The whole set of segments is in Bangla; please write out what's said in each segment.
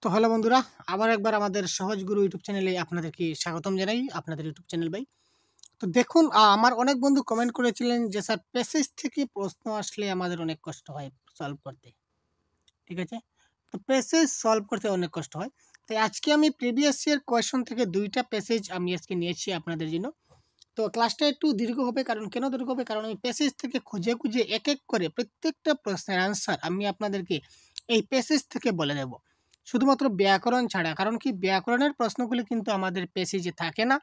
তো হ্যালো বন্ধুরা, আবার একবার আমাদের সহজ গুরু ইউটিউব চ্যানেলে আপনাদেরকে স্বাগতম জানাই। আপনাদের ইউটিউব চ্যানেল ভাই। তো দেখুন, আমার অনেক বন্ধু কমেন্ট করেছিলেন যে স্যার প্যাসেজ থেকে প্রশ্ন আসলে আমাদের অনেক কষ্ট হয় সলভ করতে। ঠিক আছে? তো প্যাসেজ সলভ করতে অনেক কষ্ট হয়। তাই আজকে আমি প্রিভিয়াস ইয়ার কোয়েশ্চন থেকে ২টা প্যাসেজ আমি আজকে নিয়েছি আপনাদের জন্য। তো ক্লাসটা একটু দীর্ঘ হবে, কারণ কেন দীর্ঘ হবে? কারণ আমি প্যাসেজ থেকে খুঁজে এক এক করে প্রত্যেকটা প্রশ্নের আনসার আমি আপনাদেরকে এই প্যাসেজ থেকে বলে দেব। শুধুমাত্র ব্যাকরণ ছাড়া। কারণ কি, ব্যাকরণের প্রশ্নগুলি কিন্তু আমাদের প্যাসেজে থাকে না।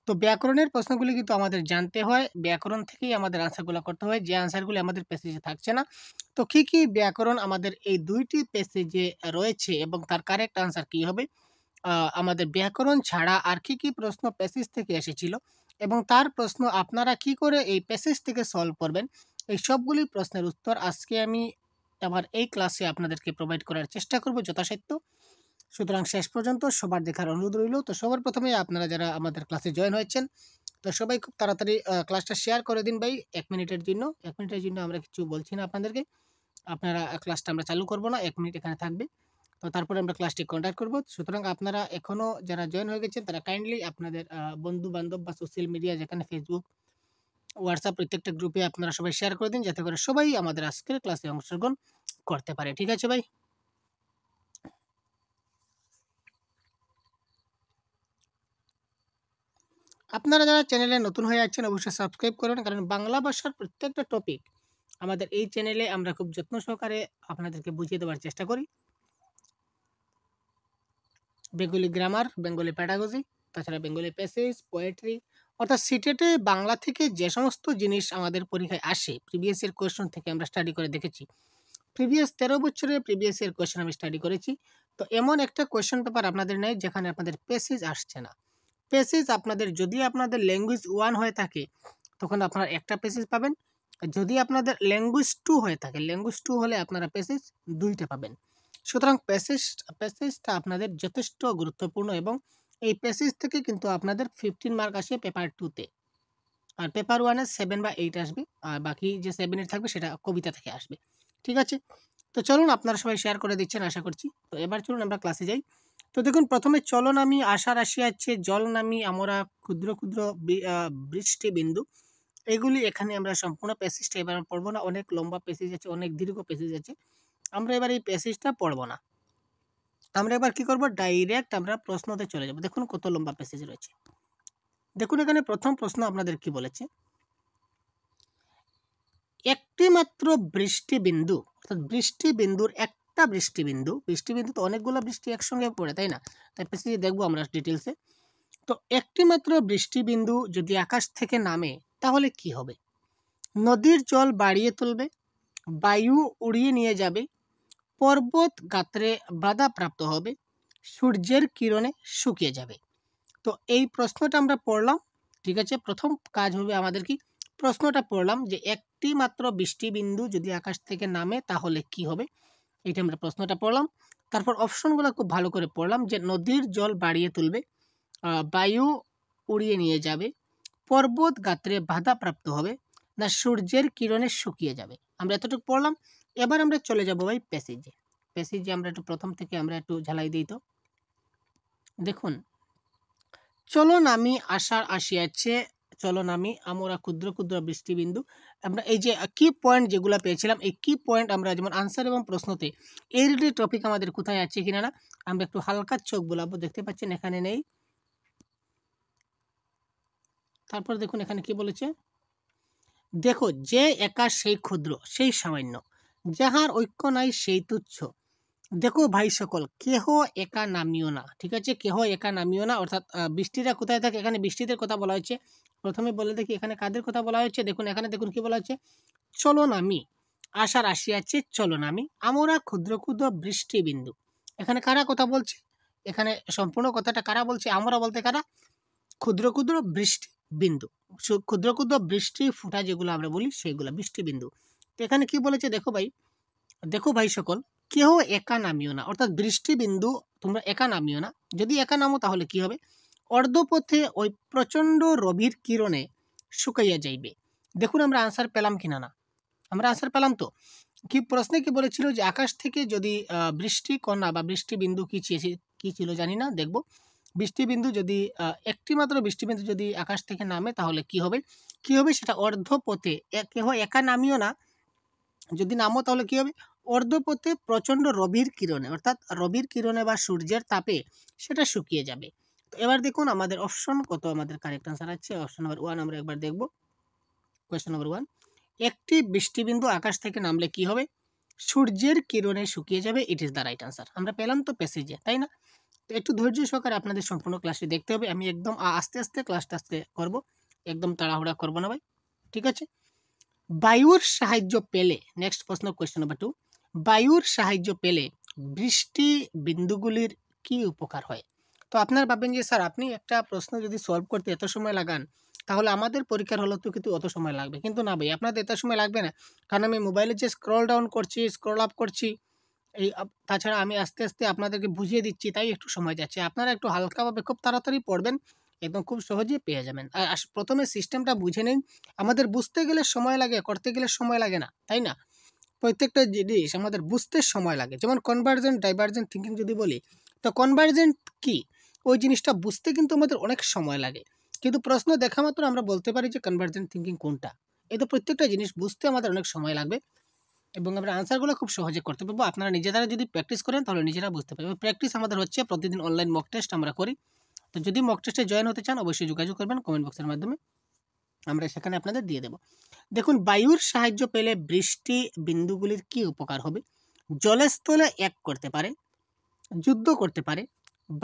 তো ব্যাকরণের প্রশ্নগুলি কিন্তু আমাদের জানতে হয়। ব্যাকরণ থেকেই আমাদের আনসারগুলো করতে হয়, যে আনসারগুলি আমাদের প্যাসেজে থাকছে না। তো কি ব্যাকরণ আমাদের এই ২টি প্যাসেজে রয়েছে এবং তার কারেক্ট আনসার কি হবে? আমাদের ব্যাকরণ ছাড়া আর কি প্রশ্ন প্যাসেজ থেকে এসেছিল এবং তার প্রশ্ন আপনারা কি করে এই প্যাসেজ থেকে সলভ করবেন, এই সবগুলি প্রশ্নের উত্তর আজকে আমি আমার এই ক্লাসে আপনাদেরকে প্রোভাইড করার চেষ্টা করব যথাসাধ্য। সুতরাং শেষ পর্যন্ত সবার দেখার অনুরোধ রইল। তো সবার প্রথমে আপনারা যারা আমাদের ক্লাসে জয়েন হয়েছেন, তো সবাই খুব তাড়াতাড়ি ক্লাসটা শেয়ার করে দিন ভাই ১ মিনিটের জন্য। ১ মিনিটের জন্য আমরা কিছু বলছি না আপনাদেরকে। আপনারা ক্লাসটা আমরা চালু করব না, ১ মিনিট এখানে থাকবে। তো তারপরে আমরা ক্লাসটি কন্ডাক্ট করব। সুতরাং আপনারা এখনো যারা জয়েন হয়ে গেছেন তারা কাইন্ডলি আপনাদের বন্ধু-বান্ধব বা সোশ্যাল মিডিয়া যেখানে Facebook, WhatsApp প্রত্যেকটা গ্রুপে আপনারা সবাই শেয়ার করে দিন, যাতে করে সবাই আমাদের আজকের ক্লাসে অংশগ্রহণ করতে পারে। ঠিক আছে ভাই? আপনারা যারা চ্যানেলে নতুন হয়ে আছেন অবশ্যই সাবস্ক্রাইব করবেন, কারণ বাংলা ভাষার প্রত্যেকটা টপিক আমাদের এই চ্যানেলে আমরা খুব যত্ন সহকারে আপনাদেরকে বুঝিয়ে দেওয়ার চেষ্টা করি। বেঙ্গলি গ্রামার, বেঙ্গলি প্যাডাগজি, তাছাড়া বেঙ্গলি প্যাসেজ, পোয়েট্রি, অর্থাৎ সিটেটে বাংলা থেকে যে সমস্ত জিনিস আমাদের পরীক্ষায় আসে, প্রিভিয়াস ইয়ার কোয়েশ্চন থেকে আমরা স্টাডি করে দেখেছি। প্রিভিয়াস ১৩ বছরের প্রিভিয়াস ইয়ার কোয়েশ্চন আমি স্টাডি করেছি। তো এমন একটা কোয়েশ্চন পেপার আপনাদের নেই যেখানে আপনাদের প্যাসেজ আসছে না। প্যাসেজ আপনাদের, যদি আপনাদের ল্যাঙ্গুয়েজ ১ হয়ে থাকে তখন আপনারা একটা প্যাসেজ পাবেন। আর যদি আপনাদের ল্যাঙ্গুয়েজ ২ হয়ে থাকে, ল্যাঙ্গুয়েজ ২ হলে আপনারা প্যাসেজ ২টা পাবেন। সুতরাং প্যাসেজটা আপনাদের যথেষ্ট গুরুত্বপূর্ণ এবং এই প্যাসেজ থেকে কিন্তু আপনাদের 15 মার্ক আসে পেপার 2 তে। আর পেপার 1 এ 7 বা 8 আসবে। আর বাকি যে 7 এর থাকবে সেটা কবিতা থেকে আসবে। ঠিক আছে? তো চলুন, আপনারা সবাই শেয়ার করে দিচ্ছেন আশা করছি। তো এবার চলুন আমরা ক্লাসে যাই। তো দেখুন, প্রথমে চলো নামি আশা আসিয়াছে, জল নামি আমরা ক্ষুদ্র বৃষ্টি বিন্দু। এগুলি এখানে আমরা সম্পূর্ণ প্যাসেজটা এবার পড়ব না। অনেক লম্বা প্যাসেজ আছে, অনেক দীর্ঘ প্যাসেজ আছে। আমরা এবার এই প্যাসেজটা পড়ব না। আমরা এবার কি করব? ডাইরেক্ট আমরা প্রশ্নতে চলে যাব। দেখুন কত লম্বা প্যাসেজ রয়েছে। দেখুন এখানে প্রথম প্রশ্ন আপনাদের কি বলেছে? একটি মাত্র বৃষ্টিবিন্দু, অর্থাৎ বৃষ্টিবিন্দুর একটা বৃষ্টিবিন্দু তো অনেকগুলো বৃষ্টি একসঙ্গে পড়ে, তাই না? তাই প্যাসেজে দেখব আমরা ডিটেলসে। তো একটি মাত্র বৃষ্টিবিন্দু যদি আকাশ থেকে নামে তাহলে কি হবে? নদীর জল বাড়িয়ে তুলবে, বায়ু উড়িয়ে নিয়ে যাবে, পর্বত গাত্রে বাধাপ্রাপ্ত হবে, সূর্যের কিরণে শুকিয়ে যাবে। তো এই প্রশ্নটা আমরা পড়লাম। ঠিক আছে? প্রথম কাজ হবে আমাদের কি? প্রশ্নটা পড়লাম যে একটি মাত্র বৃষ্টিবিন্দু যদি আকাশ থেকে নামে তাহলে কি হবে? এটা আমরা প্রশ্নটা পড়লাম। তারপর অপশনগুলো খুব ভালো করে পড়লাম যে নদীর জল বাড়িয়ে তুলবে, বায়ু উড়িয়ে নিয়ে যাবে, পর্বত গাত্রে বাধাপ্রাপ্ত হবে, না সূর্যের কিরণে শুকিয়ে যাবে। আমরা এতটুকু পড়লাম। এবার আমরা চলে যাব ভাই প্যাসেজে আমরা একটু প্রথম থেকে আমরা একটু ঝালাই দিই। তো দেখুন, চলো নামি আষাঢ় আসিয়াছে, চলো নামি আমরা ক্ষুদ্র বৃষ্টিবিন্দু। আমরা এই যে কি পয়েন্ট যেগুলো পেয়েছিলাম, এই কি পয়েন্ট আমরা যেমন আনসার এবং প্রশ্নতে এই রিলেটেড টপিক আমাদের কোথায় আছে কিনা না, আমরা একটু হালকা চোখ বোলাবো। দেখতে পাচ্ছেন এখানে নেই। তারপর দেখুন এখানে কি বলেছে? দেখো, যে একা সেই ক্ষুদ্র, সেই সামান্য, যাহার ঐক্য নাই সেই তুচ্ছ। দেখো ভাই সকল, কেহ একা নামিও না। ঠিক আছে? কেহ একা নামিও না, অর্থাৎ বৃষ্টিটা কোথায় থাকে? এখানে বৃষ্টিদের কথা বলা হয়েছে। প্রথমে বলে দেখি এখানে কাদের কথা বলা হয়েছে। দেখুন এখানে দেখুন কি বলা হয়েছে? চলো নামি আশার আসিয়াছে, চলো নামি আমরা ক্ষুদ্র বৃষ্টিবিন্দু। এখানে কারা কথা বলছে? এখানে সম্পূর্ণ কথাটা কারা বলছে? আমরা বলতে কারা? ক্ষুদ্র বৃষ্টি বিন্দু, ক্ষুদ্র বৃষ্টি ফুটা যেগুলো আমরা বলি সেগুলো বৃষ্টিবিন্দু। তো এখানে কি বলেছে? দেখো ভাই সকল, কেহ একা নামিও না, অর্থাৎ বৃষ্টিবিন্দু তোমরা একা নামিও না। যদি একা নামো তাহলে কি হবে? অর্ধপথে ওই প্রচণ্ড রবির কিরণে শুকাইয়া যাইবে। দেখুন আমরা আনসার পেলাম কিনা না? আমরা আনসার পেলাম তো। কি প্রশ্নে কি বলেছিল যে আকাশ থেকে যদি বৃষ্টি কণা বা বৃষ্টি বিন্দু কি ছিল জানি না, দেখব। বৃষ্টিবিন্দু যদি একটি মাত্র বৃষ্টিবিন্দু যদি আকাশ থেকে নামে তাহলে কি হবে? কি হবে সেটা অর্ধপথে, কেহ একা নামিও না, যদি নামো তাহলে কি হবে? অর্ধপথে প্রচণ্ড রবির কিরণে, অর্থাৎ রবির কিরণে বা সূর্যের তাপে সেটা শুকিয়ে যাবে। তো এবার দেখুন আমাদের অপশন কত, আমাদের কারেক্ট আনসার আছে অপশন নাম্বার 1। আমরা একবার দেখব কোয়েশ্চেন নাম্বার 1। একটি বৃষ্টিবিন্দু আকাশ থেকে নামলে কি হবে? সূর্যের কিরণে শুকিয়ে যাবে। It is the right answer. আমরা পেলাম তো প্যাসেজে, তাই না? তো একটু ধৈর্য সহকারে আপনাদের সম্পূর্ণ ক্লাসটি দেখতে হবে। আমি একদম আস্তে আস্তে ক্লাসটা করব, একদম তাড়াহুড়া করব না ভাই, ঠিক আছে? বায়ুর সাহায্য পেলে, নেক্সট প্রশ্ন কোয়েশ্চেন নাম্বার 2, বায়ুর সাহায্য পেলে বৃষ্টি বিন্দুগুলির কি উপকার হয়? তো আপনারা ভাববেন যে স্যার আপনি একটা প্রশ্ন যদি সলভ করতে এত সময় লাগান তাহলে আমাদের পরীক্ষার হলে তো কিন্তু অত সময় লাগবে, কিন্তু না ভাই, আপনাদের এত সময় লাগবে না, কারণ আমি মোবাইলে যে স্ক্রল ডাউন করছি, স্ক্রল আপ করছি, তাছাড়া আমি আস্তে আস্তে আপনাদেরকে বুঝিয়ে দিচ্ছি, তাই একটু সময় যাচ্ছে। আপনারা একটু হালকাভাবে খুব তাড়াতাড়ি পড়বেন, একদম খুব সহজেই পেয়ে যাবেন। আর প্রথমে সিস্টেমটা বুঝে নিন। আমাদের বুঝতে গেলে সময় লাগে, করতে গেলে সময় লাগে না, তাই না? প্রত্যেকটা জিনিস আমাদের বুঝতে সময় লাগে। যেমন কনভার্জেন্ট ডাইভার্জেন্ট থিঙ্কিং যদি বলি, তো কনভার্জেন্ট কি, ওই জিনিসটা বুঝতে কিন্তু আমাদের অনেক সময় লাগে, কিন্তু প্রশ্ন দেখা মাত্র আমরা বলতে পারি যে কনভার্জেন্ট থিঙ্কিং কোনটা। এই তো প্রত্যেকটা জিনিস বুঝতে আমাদের অনেক সময় লাগবে এবং আমরা আনসারগুলো খুব সহজে করতে পারবো। আপনারা নিজেরা যদি প্র্যাকটিস করেন তাহলে নিজেরা বুঝতে পারবেন। প্র্যাকটিস আমাদের হচ্ছে প্রতিদিন অনলাইন মক টেস্ট আমরা করি। তো যদি মক টেস্টে জয়েন হতে চান অবশ্যই যোগাযোগ করবেন কমেন্ট বক্সের মাধ্যমে, আমরা সেখানে আপনাদের দিয়ে দেব। দেখুন, বায়ুর সাহায্য পেলে বৃষ্টি বিন্দুগুলির কি উপকার হবে? জলস্থলে এক করতে পারে, যুদ্ধ করতে পারে,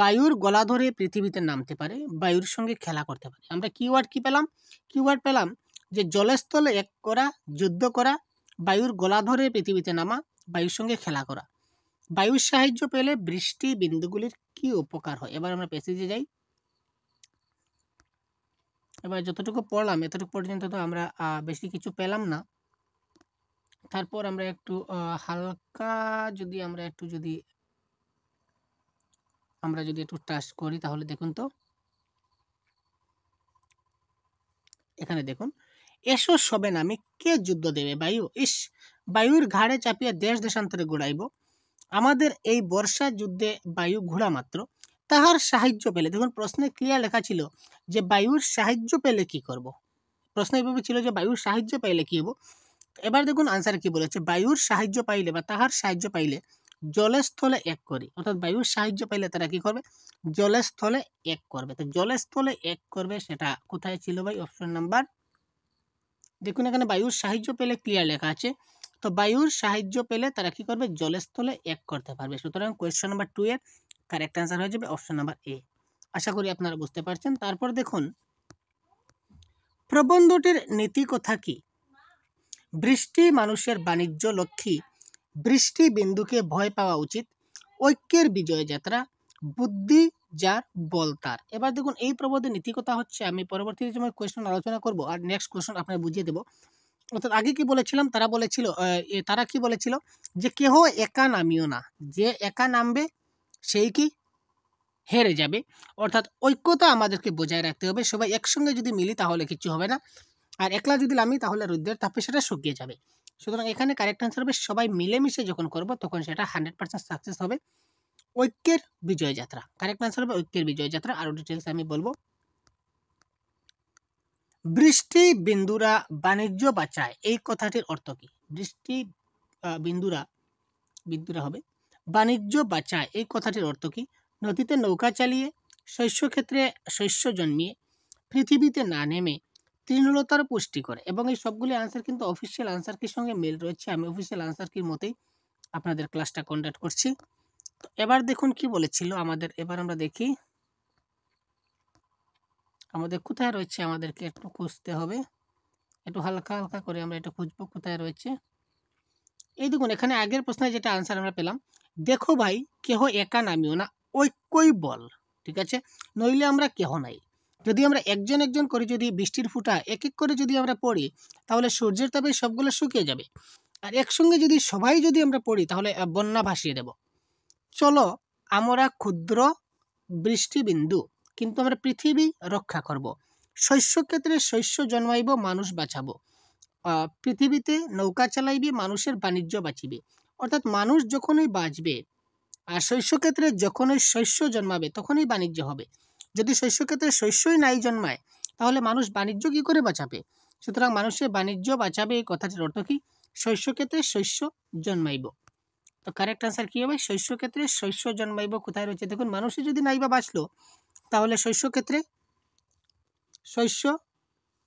বায়ুর গলা ধরে পৃথিবীতে নামতে পারে, বায়ুর সঙ্গে খেলা করতে পারে। আমরা কিওয়ার্ড কি পেলাম? কিওয়ার্ড পেলাম যে জলস্থলে এক করা, যুদ্ধ করা, বায়ুর গলা ধরে পৃথিবীতে নামা, বায়ুর সঙ্গে খেলা করা। বায়ুর সাহায্য পেলে বৃষ্টি বিন্দুগুলির কি উপকার হয়? এবার আমরা প্যাসেজে যাই। এবার যতটুকু পড়লাম এতটুকু পর্যন্ত তো আমরা বেশি কিছু পেলাম না। তারপর আমরা একটু হালকা যদি আমরা একটু টাচ করি তাহলে দেখুন তো, এখানে দেখুন, এসো সবে নামে কে যুদ্ধ দেবে বায়ু, ইস বায়ুর ঘাড়ে চাপিয়ে দেশ দেশান্তরে ঘুরাইব, আমাদের এই বর্ষা যুদ্ধে বায়ু ঘোড়া মাত্র, তাহার সাহায্য পেলে। দেখুন প্রশ্নে ক্লিয়ার লেখা ছিল যে বায়ুর সাহায্য পেলে কি করব। প্রশ্ন এইভাবে ছিল যে বায়ুর সাহায্য পাইলে কি হবো। এবার দেখুন আনসার কি বলেছে, বায়ুর সাহায্য পাইলে বা তাহার সাহায্য পাইলে জলস্থলে এক করি, অর্থাৎ বায়ুর সাহায্য পাইলে তারা কি করবে? জলস্থলে এক করবে। তো জলস্থলে এক করবে সেটা কোথায় ছিল ভাই? অপশন নাম্বার, দেখুন এখানে বায়ুর সাহায্য পেলে ক্লিয়ার লেখা আছে। তো বায়ুর সাহায্য পেলে তারা কি করবে? জলস্থলে এক করতে পারবে। সুতরাং কোয়েশ্চন নাম্বার 2 এর কারেক্ট আনসার হয়ে যাবে অপশন নাম্বার এ। আশা করি আপনারা বুঝতে পারছেন। তারপর দেখুন, প্রবন্ধটির নীতি কথা কি? বৃষ্টি মানুষের বাণিজ্য লক্ষ্মী, বৃষ্টি বিন্দুকে ভয় পাওয়া উচিত, ঐক্যের বিজয় যাত্রা, বুদ্ধি যার বল তার। এবার দেখুন এই প্রবন্ধের নীতি কথা হচ্ছে, আমি পরবর্তী সময় কোয়েশ্চন আলোচনা করব আর নেক্সট কোয়েশ্চন আপনাকে বুঝিয়ে দেবো। অর্থাৎ আগে কি বলেছিলাম, তারা কি বলেছিল যে কেহ একা নামিও না, যে একা নামবে সেই কি হেরে যাবে। অর্থাৎ ঐক্যতা আমাদেরকে বজায় রাখতে হবে, সবাই একসঙ্গে যদি মিলি তাহলে কিছু হবে না, আর একলা যদি নামি তাহলে রৌদ্রের তাপে সেটা শুকিয়ে যাবে। সুতরাং এখানে কারেক্ট আনসার হবে সবাই মিলেমিশে যখন করব তখন সেটা 100% সাকসেস হবে। ঐক্যের বিজয় যাত্রা, কারেক্ট আনসার হবে ঐক্যের বিজয় যাত্রা। আরো ডিটেলস আমি বলবো। বৃষ্টি বিন্দুরা বাণিজ্য বাঁচায়, এই কথাটির অর্থ কি? বৃষ্টি বিন্দুরা বিন্দুরা হবে বাণিজ্য বাঁচায়, এই কথাটির অর্থ কি? নদীতে নৌকা চালিয়ে, শস্যক্ষেত্রে শস্য জন্মিয়ে, পৃথিবীতে না নেমে তৃণলতার পুষ্টি করে। এবং এই সবগুলি আনসার কিন্তু অফিসিয়াল আনসার কির সঙ্গে মিল রয়েছে। আমি অফিসিয়াল আনসার কির মতোই আপনাদের ক্লাসটা কন্ডাক্ট করছি। তো এবার দেখুন কি বলেছিল আমাদের, এবার আমরা দেখি আমাদের কোথায় রয়েছে, আমাদেরকে একটু খুঁজতে হবে, একটু হালকা হালকা করে আমরা এটা খুঁজবো কোথায় রয়েছে। এই দেখুন এখানে আগের প্রশ্নের যেটা আনসার আমরা পেলাম, দেখো ভাই কেহ একা নামিও না, ঐক্যই বল, ঠিক আছে, নইলে আমরা কেহ নাই। যদি আমরা একজন একজন করে যদি বৃষ্টির ফুটা এক এক করে যদি আমরা পড়ি তাহলে সূর্যের তাপে সবগুলো শুকিয়ে যাবে, আর একসঙ্গে যদি সবাই যদি আমরা পড়ি তাহলে বন্যা ভাসিয়ে দেব। চলো আমরা ক্ষুদ্র বৃষ্টি বিন্দু, কিন্তু আমরা পৃথিবী রক্ষা করব, শস্যক্ষেত্রে শস্য জন্মাইব, মানুষ বাঁচাবো, পৃথিবীতে নৌকা চালাইবে, মানুষের বাণিজ্য বাঁচিবে। অর্থাৎ মানুষ যখনই বাঁচবে আর শস্যক্ষেত্রে যখনই শস্য জন্মাবে তখনই বাণিজ্য হবে। যদি শস্যক্ষেত্রে শস্যই নাই জন্মায় তাহলে মানুষ বাণিজ্য কী করে বাঁচাবে? সুতরাং মানুষের বাণিজ্য বাঁচাবে এই কথাটির অর্থ কি? শস্যক্ষেত্রে শস্য জন্মাইব। তো কারেক্ট আনসার কী হবে? শস্যক্ষেত্রে শস্য জন্মাইব কোথায় রয়েছে? দেখুন, মানুষই যদি নাই বা বাঁচলো তাহলে শস্যক্ষেত্রে শস্য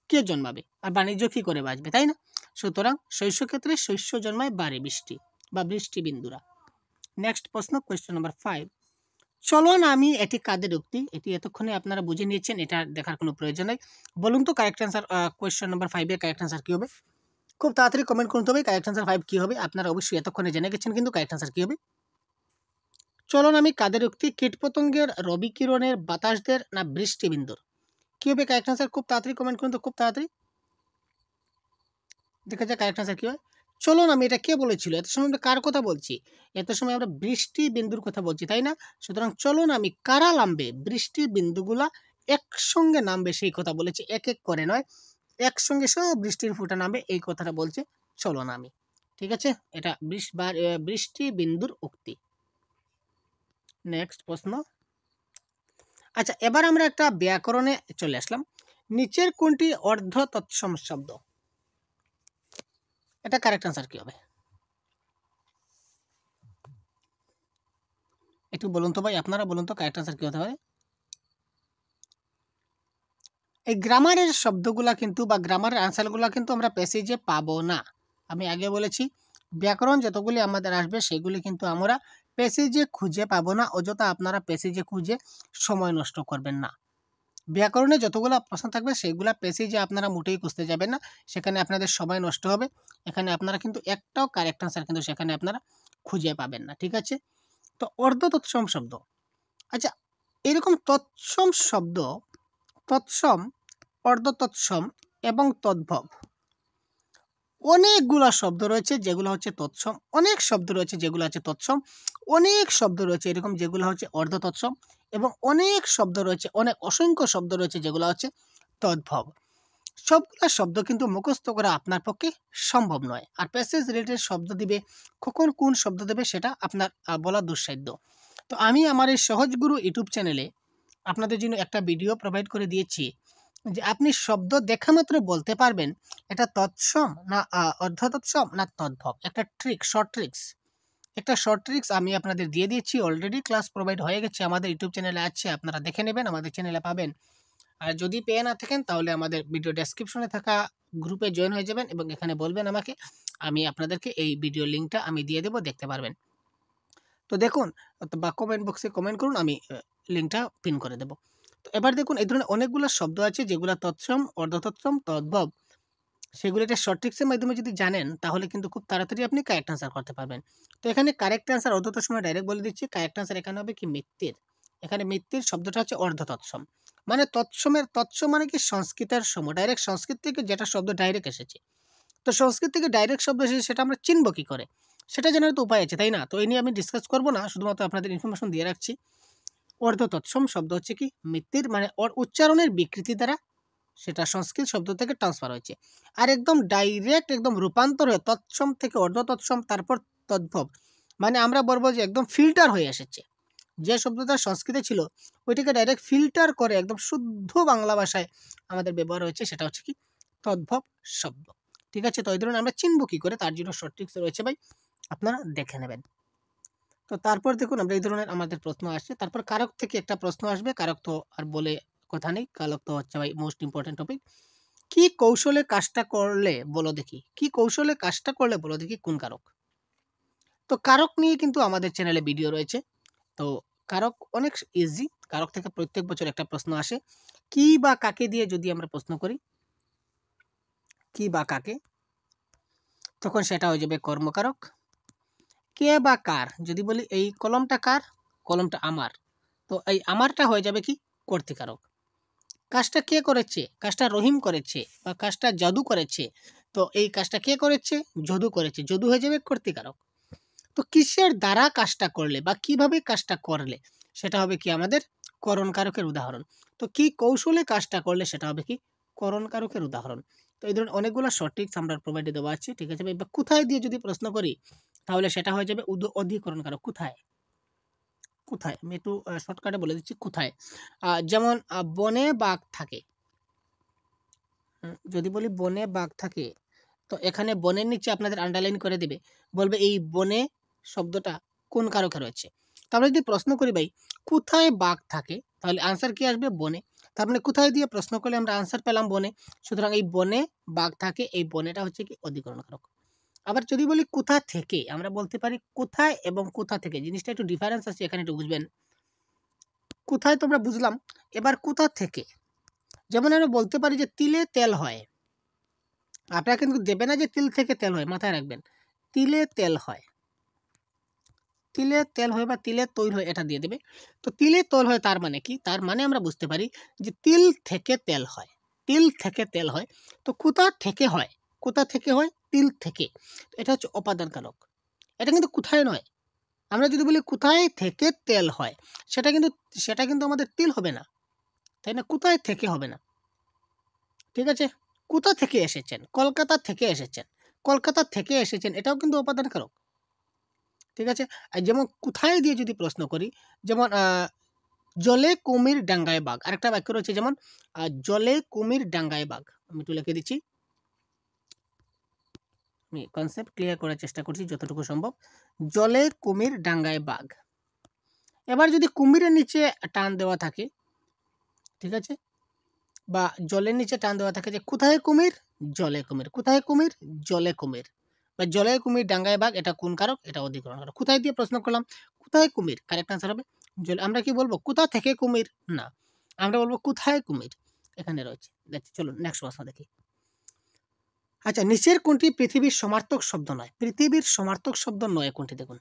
কে জন্মাবে আর বাণিজ্য কী করে বাঁচবে, তাই না? সুতরাং শস্যক্ষেত্রে শস্য জন্মায় বারে বৃষ্টি বা বৃষ্টি বিন্দুরা। নেক্সট প্রশ্ন, কোয়েশ্চেন নাম্বার 5। চলন আমি এটি কাদের উক্তি? এটি এতক্ষণে আপনারা বুঝে নিয়েছেন, এটা দেখার কোনো প্রয়োজন নেই। বলুন তো কারেক্ট আনসার কোয়েশ্চেন নাম্বার 5 এর কারেক্ট আনসার কী হবে? খুব তাড়াতাড়ি কমেন্ট করতে হবে কারেক্ট আনসার 5 কী হবে। আপনারা অবশ্যই এতক্ষণে জেনে গেছেন, কিন্তু কারেক্ট আনসার কী হবে? চলন আমি কাদের উক্তি? কীটপতঙ্গের, রবি কিরণের, বাতাসদের না বৃষ্টিবিন্দুর? কী হবে কারেক্ট আনসার? খুব তাড়াতাড়ি কমেন্ট করুন তো, খুব তাড়াতাড়ি দেখা যায় কারেক্ট আনসার কী হয়। চলুন আমি, এটা কে বলেছিল? এত সময় আমরা কার কথা বলছি? এত সময় আমরা বৃষ্টি বিন্দুর কথা বলছি, তাই না? সুতরাং চলুন আমি কারা নামবে, বৃষ্টি বিন্দুগুলা একসঙ্গে নামবে সেই কথা বলেছি, এক এক করে নয়, একসঙ্গে সব বৃষ্টির ফোঁটা নামবে এই কথাটা বলছে চলুন আমি। ঠিক আছে, এটা বৃষ্টি বিন্দুর উক্তি। নেক্সট প্রশ্ন। আচ্ছা, এবার আমরা একটা ব্যাকরণে চলে আসলাম। নিচের কোনটি অর্ধ তৎসম শব্দ? এটা কারেক্ট আনসার কি হবে? একটু বলুন তো ভাই, আপনারা বলুন তো কারেক্ট আনসার কি হতে পারে? এই গ্রামারের শব্দগুলা কিন্তু বা গ্রামারের আনসারগুলা কিন্তু আমরা প্যাসেজে পাবো না। আমি আগে বলেছি ব্যাকরণ যতগুলি আমাদের আসবে সেগুলি কিন্তু আমরা প্যাসেজে খুঁজে পাবো না। অযথা আপনারা প্যাসেজে খুঁজে সময় নষ্ট করবেন না। ব্যাকরণে যতগুলো প্রশ্ন থাকবে সেগুলা প্যাসেজে আপনারা মোটেই খুঁজতে যাবেন না, সেখানে আপনাদের সময় নষ্ট হবে। এখানে আপনারা কিন্তু একটাও কারেক্ট আনসার কিন্তু সেখানে আপনারা খুঁজে পাবেন না। ঠিক আছে, তো অর্ধ তৎসম শব্দ। আচ্ছা, এরকম তৎসম শব্দ, তৎসম, অর্ধ তৎসম এবং তদ্ভব অনেকগুলা শব্দ রয়েছে যেগুলো হচ্ছে তৎসম, অনেক শব্দ রয়েছে যেগুলো হচ্ছে তৎসম, অনেক শব্দ রয়েছে এরকম যেগুলো হচ্ছে অর্ধ তৎসম, এবং অনেক শব্দ রয়েছে, অনেক অসংখ্য শব্দ রয়েছে যেগুলো হচ্ছে তদ্ভব। সবগুলো শব্দ কিন্তু মুখস্থ করা আপনার পক্ষে সম্ভব নয়। আর প্যাসেজ রিলেটেড শব্দ দিবে, কখন কোন শব্দ দেবে সেটা আপনার বলা দুঃসাধ্য। তো আমি আমার এই সহজ গুরু ইউটিউব চ্যানেলে আপনাদের জন্য একটা ভিডিও প্রোভাইড করে দিয়েছি যে আপনি শব্দ দেখা মাত্র বলতে পারবেন এটা তৎসম না অর্ধ তৎসম না তদ্ভব। একটা ট্রিক, একটা শর্ট ট্রিক্স আমি আপনাদের দিয়ে দিয়েছি। অলরেডি ক্লাস প্রোভাইড হয়ে গেছে, আমাদের ইউটিউব চ্যানেলে আছে, আপনারা দেখে নেবেন, আমাদের চ্যানেলে পাবেন। আর যদি পেয়ে না থাকেন তাহলে আমাদের ভিডিও ডেসক্রিপশনে থাকা গ্রুপে জয়েন হয়ে যাবেন এবং এখানে বলবেন আমাকে, আমি আপনাদেরকে এই ভিডিও লিঙ্কটা আমি দিয়ে দেবো, দেখতে পারবেন। তো দেখুন, বা কমেন্ট বক্সে কমেন্ট করুন, আমি লিঙ্কটা পিন করে দেবো। তো এবার দেখুন, এই ধরনের অনেকগুলো শব্দ আছে যেগুলো তৎসম, অর্ধতৎসম, তদ্ভব। সেগুলো একটা শর্ট ট্রিক্সের মাধ্যমে যদি জানেন তাহলে কিন্তু খুব তাড়াতাড়ি আপনি কারেক্ট আনসার করতে পারবেন। তো এখানে কারেক্ট আনসার অর্ধতৎসম ডাইরেক্ট বলে দিচ্ছি। কারেক্ট আনসার এখানে হবে কি মিত্তির। এখানে মিত্তির শব্দটা হচ্ছে অর্ধতৎসম। মানে তৎসমের, তৎসম মানে কি সংস্কৃতের সম, ডাইরেক্ট সংস্কৃত থেকে যেটা শব্দ ডাইরেক্ট এসেছে। তো সংস্কৃত থেকে ডাইরেক্ট শব্দ এসেছে সেটা আমরা চিনব কি করে? সেটা জানার তো উপায় আছে, তাই না? তো এই নিয়ে আমি ডিসকাস করবো না, শুধুমাত্র আপনাদের ইনফরমেশন দিয়ে রাখছি। অর্ধ তৎসম শব্দ হচ্ছে কি মিত্তির, মানে উচ্চারণের বিকৃতি দ্বারা সেটা সংস্কৃত শব্দ থেকে ট্রান্সফার হয়েছে। আর একদম ডাইরেক্ট একদম রূপান্তর হয়ে তৎসম থেকে অর্ধ তৎসম তারপর তদ্ভব, মানে আমরা বলবো যে একদম ফিল্টার হয়ে এসেছে। যে শব্দটা সংস্কৃতে ছিল ওইটাকে ডাইরেক্ট ফিল্টার করে একদম শুদ্ধ বাংলা ভাষায় আমাদের ব্যবহার হয়েছে, সেটা হচ্ছে কি তদ্ভব শব্দ। ঠিক আছে, তো এই ধরনের আমরা চিনব কি করে তার জন্য শর্ট ট্রিক্স রয়েছে ভাই, আপনারা দেখে নেবেন। তো তারপর দেখুন আমরা এই ধরনের আমাদের প্রশ্ন আসছে, তারপর কারক থেকে একটা প্রশ্ন আসবে। কারক তো আর বলে কথা নেই, কারক তো হচ্ছে ভাই মোস্ট ইম্পর্টেন্ট টপিক। কি কৌশলে কাজটা করলে বলো দেখি, কি কৌশলে কাজটা করলে বলো দেখি কোন কারক? তো কারক নিয়ে কিন্তু আমাদের চ্যানেলে ভিডিও রয়েছে। তো কারক অনেক ইজি, কারক থেকে প্রত্যেক বছর একটা প্রশ্ন আসে। কি বা কাকে দিয়ে যদি আমরা প্রশ্ন করি, কি বা কাকে, তখন সেটা হয়ে যাবে কর্মকারক। কে বা কার যদি বলি এই কলমটা কার, কলমটা আমার, তো এই আমারটা হয়ে যাবে কি কর্তৃকারক। কাজটা কে করেছে, কাজটা রহিম করেছে বা কাজটা জাদু করেছে, তো এই কাজটা কে করেছে, যদু করেছে, যদু হয়ে যাবে কর্তৃকারক। তো কিসের দ্বারা কাজটা করলে বা কিভাবে কাজটা করলে সেটা হবে কি আমাদের করণকারকের উদাহরণ। তো কি কৌশলে কাজটা করলে সেটা হবে কি করণকারকের উদাহরণ। তো এই ধরনের অনেকগুলো শর্ট ট্রিক্স আমরা প্রোভাইডে দেওয়া আছে, ঠিক আছে ভাই। বা কোথায় দিয়ে যদি প্রশ্ন করি তাহলে সেটা হয়ে যাবে অধিকরণ কারক। কোথায়, কোথায় আমি একটু শর্টকাটে বলে দিচ্ছি কোথায়। যেমন বনে বাঘ থাকে, যদি বলি বনে বাঘ থাকে, তো এখানে বনের নিচে আপনাদের আন্ডারলাইন করে দেবে, বলবে এই বনে শব্দটা কোন কারকে রয়েছে। তারপরে যদি প্রশ্ন করি ভাই কোথায় বাঘ থাকে, তাহলে আনসার কি আসবে? বনে। তার মানে কোথায় দিয়ে প্রশ্ন করলে আমরা আনসার পেলাম বনে, সুতরাং এই বনে বাঘ থাকে, এই বনেটা হচ্ছে কি অধিকরণ কারক। আবার যদি বলি কোথা থেকে, আমরা বলতে পারি কোথায় এবং কোথা থেকে, জিনিসটা একটু ডিফারেন্স আছে, এখানে একটু বুঝবেন। কোথায় তো আমরা বুঝলাম, এবার কোথা থেকে, যেমন আমরা বলতে পারি যে তিলে তেল হয়, আপনারা কিন্তু দেবে না যে তিল থেকে তেল হয়, মাথায় রাখবেন তিলে তেল হয়, তিলে তেল হয় বা তিলে তৈল হয়, এটা দিয়ে দেবে। তো তিলে তৈল হয় তার মানে কি? তার মানে আমরা বুঝতে পারি যে তিল থেকে তেল হয়, তিল থেকে তেল হয়। তো কোথা থেকে হয়, কোথা থেকে হয়? তিল থেকে। তো এটা হচ্ছে অপাদান কারক, এটা কিন্তু কোথায় নয়। আমরা যদি বলি কোথায় থেকে তেল হয়, সেটা কিন্তু আমাদের তিল হবে না, তাই না? কোথায় থেকে হবে না, ঠিক আছে। কোথা থেকে এসেছেন? কলকাতা থেকে এসেছেন, কলকাতা থেকে এসেছেন, এটাও কিন্তু অপাদান কারক, ঠিক আছে। আর যেমন কোথায় দিয়ে যদি প্রশ্ন করি, যেমন জলে কুমির ডাঙ্গায় বাঘ, আরেকটা বাক্য রয়েছে যেমন জলে কুমির ডাঙ্গায় বাঘ। আমি একটু লিখে দিচ্ছি, আমি কনসেপ্ট ক্লিয়ার করার চেষ্টা করছি যতটুকু সম্ভব। জলে কুমির ডাঙ্গায় বাঘ। এবার যদি কুমিরের নিচে টান দেওয়া থাকে, ঠিক আছে, বা জলের নিচে টান দেওয়া থাকে যে কোথায় কুমির? জলে কুমির। কোথায় কুমির? জলে কুমির। বা জলে কুমির ডাঙ্গায় বাঘ, এটা কোন কারক? এটা অধিকরণ কারক। কোথায় দিয়ে প্রশ্ন করলাম, কোথায় কুমির, কারেক্ট আনসার হবে জলে। আমরা কি বলবো কোথা থেকে কুমির? না, আমরা বলবো কোথায় কুমির, এখানে রয়েছে। চলুন নেক্সট প্রশ্ন দেখি। আচ্ছা, নিচের কোনটি পৃথিবীর সমার্থক শব্দ নয়? পৃথিবীর সমার্থক শব্দ নয় কোনটি, দেখুন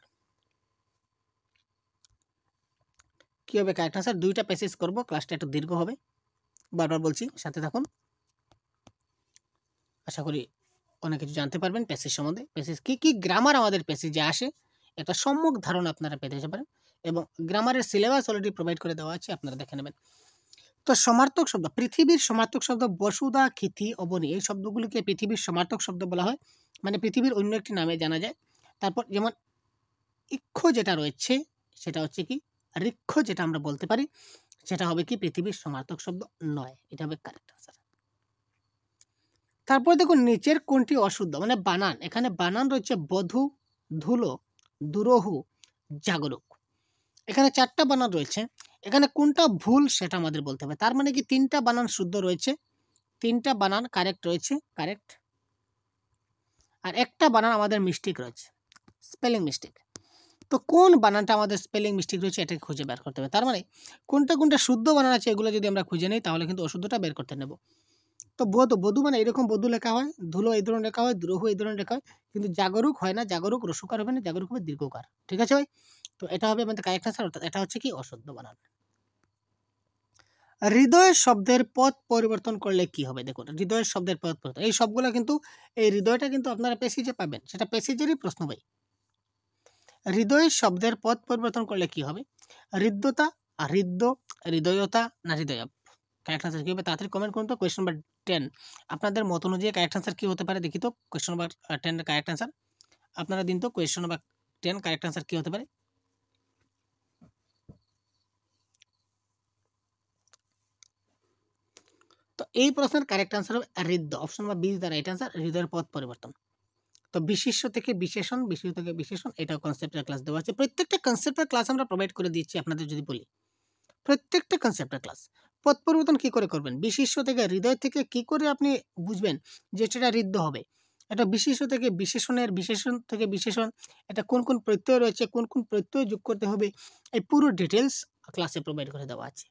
কি হবে কারেক্ট আনসার। দুইটা প্যাসেজ করব, ক্লাসটা একটু দীর্ঘ হবে, বারবার বলছি সাথে থাকুন, আশা করি অনেক কিছু জানতে পারবেন প্যাসেজ সম্বন্ধে। প্যাসেজ কি কি গ্রামার আমাদের প্যাসেজে আসে, একটা সম্যক ধারণা আপনারা পেতে পারেন, এবং গ্রামারের সিলেবাস অলরেডি প্রোভাইড করে দেওয়া আছে, আপনারা দেখে নেবেন। তো সমার্থক শব্দ, পৃথিবীর সমার্থক শব্দ বসুধা, খিথি, অবনী, এই শব্দগুলিকে পৃথিবীর সমার্থক শব্দ বলা হয়, মানে পৃথিবীর অন্য একটি নামে জানা যায়। তারপর যেমন ইক্ষ যেটা রয়েছে সেটা হচ্ছে কি ঋক্ষ, যেটা আমরা বলতে পারি সেটা হবে কি পৃথিবীর সমার্থক শব্দ নয়, এটা হবে কারেক্ট আনসার। তারপর দেখুন নিচের কোনটি অশুদ্ধ, মানে বানান, এখানে বানান রয়েছে বধূ, ধুলো, দুরহু, জাগরুক। এখানে চারটা বানান রয়েছে, এখানে কোনটা ভুল সেটা আমাদের বলতে হবে। তার মানে কি তিনটা বানান শুদ্ধ রয়েছে, তিনটা বানান কারেক্ট রয়েছে, কারেক্ট, আর একটা বানান আমাদের মিস্টেক রয়েছে, স্পেলিং মিস্টেক। তো কোন বানানটা আমাদের স্পেলিং মিস্টেক রয়েছে এটাকে খুঁজে বের করতে হবে। তার মানে কোনটা কোনটা শুদ্ধ বানান আছে এগুলো যদি আমরা খুঁজে নিই তাহলে কিন্তু অশুদ্ধটা বের করতে নেব। তো বধূ, বধূ মানে এরকম বধূ লেখা হয়, ধুলো এই ধরনের লেখা হয়, দ্রোহ এই ধরনের লেখা হয়, কিন্তু জাগরুক হয় না, জাগরুক রসুকার হবে না, জাগরুক হবে দীর্ঘকার, ঠিক আছে ভাই। তো এটা হবে আমাদের কারেক্ট আনসার, অর্থাৎ এটা হচ্ছে কি অশুদ্ধ বানান। হৃদয় শব্দের পথ পরিবর্তন করলে কি হবে, দেখুন হৃদয়ের শব্দের পথ পরিবর্তন, এই সবগুলো কিন্তু এই হৃদয়টা কিন্তু আপনারা প্যাসেজে পাবেন, সেটা প্যাসেজেরই প্রশ্ন ভাই। হৃদয়ের শব্দের পথ পরিবর্তন করলে কি হবে? হৃদ্যতা, হৃদ্য, হৃদয়তা না হৃদয়। কারেক্ট আনসার কি হবে তাড়াতাড়ি কমেন্ট করুন তো। কোয়েশ্চন নাম্বার 10 আপনাদের মত অনুযায়ী কারেক্ট আনসার কি হতে পারে দেখি তো। কোয়েশ্চন নাম্বার 10 এর কারেক্ট আনসার আপনারা দিন তো। কোয়েশ্চন নাম্বার 10 কারেক্ট আনসার কি হতে পারে? তো এই প্রশ্নের কারেক্ট আনসার হবে হৃদ্য, option number 20 the right answer, হৃদয়ের পথ পরিবর্তন। তো বিশিষ্য থেকে বিশেষণ, বিশেষ্য থেকে বিশেষণ, এটাও কনসেপ্টের ক্লাস দেওয়া আছে। প্রত্যেকটা কনসেপ্টের ক্লাস আমরা প্রোভাইড করে দিচ্ছি আপনাদের, যদি বলি প্রত্যেকটা কনসেপ্টের ক্লাস। পথ পরিবর্তন কি করে করবেন, বিশিষ্য থেকে হৃদয় থেকে কি করে আপনি বুঝবেন যে সেটা হৃদ্য হবে, এটা বিশিষ্য থেকে বিশেষণের, বিশেষণ থেকে বিশেষণ, এটা কোন কোন প্রত্যয় রয়েছে, কোন কোন প্রত্যয় যোগ করতে হবে, এই পুরো ডিটেলস ক্লাসে প্রোভাইড করে দেওয়া আছে।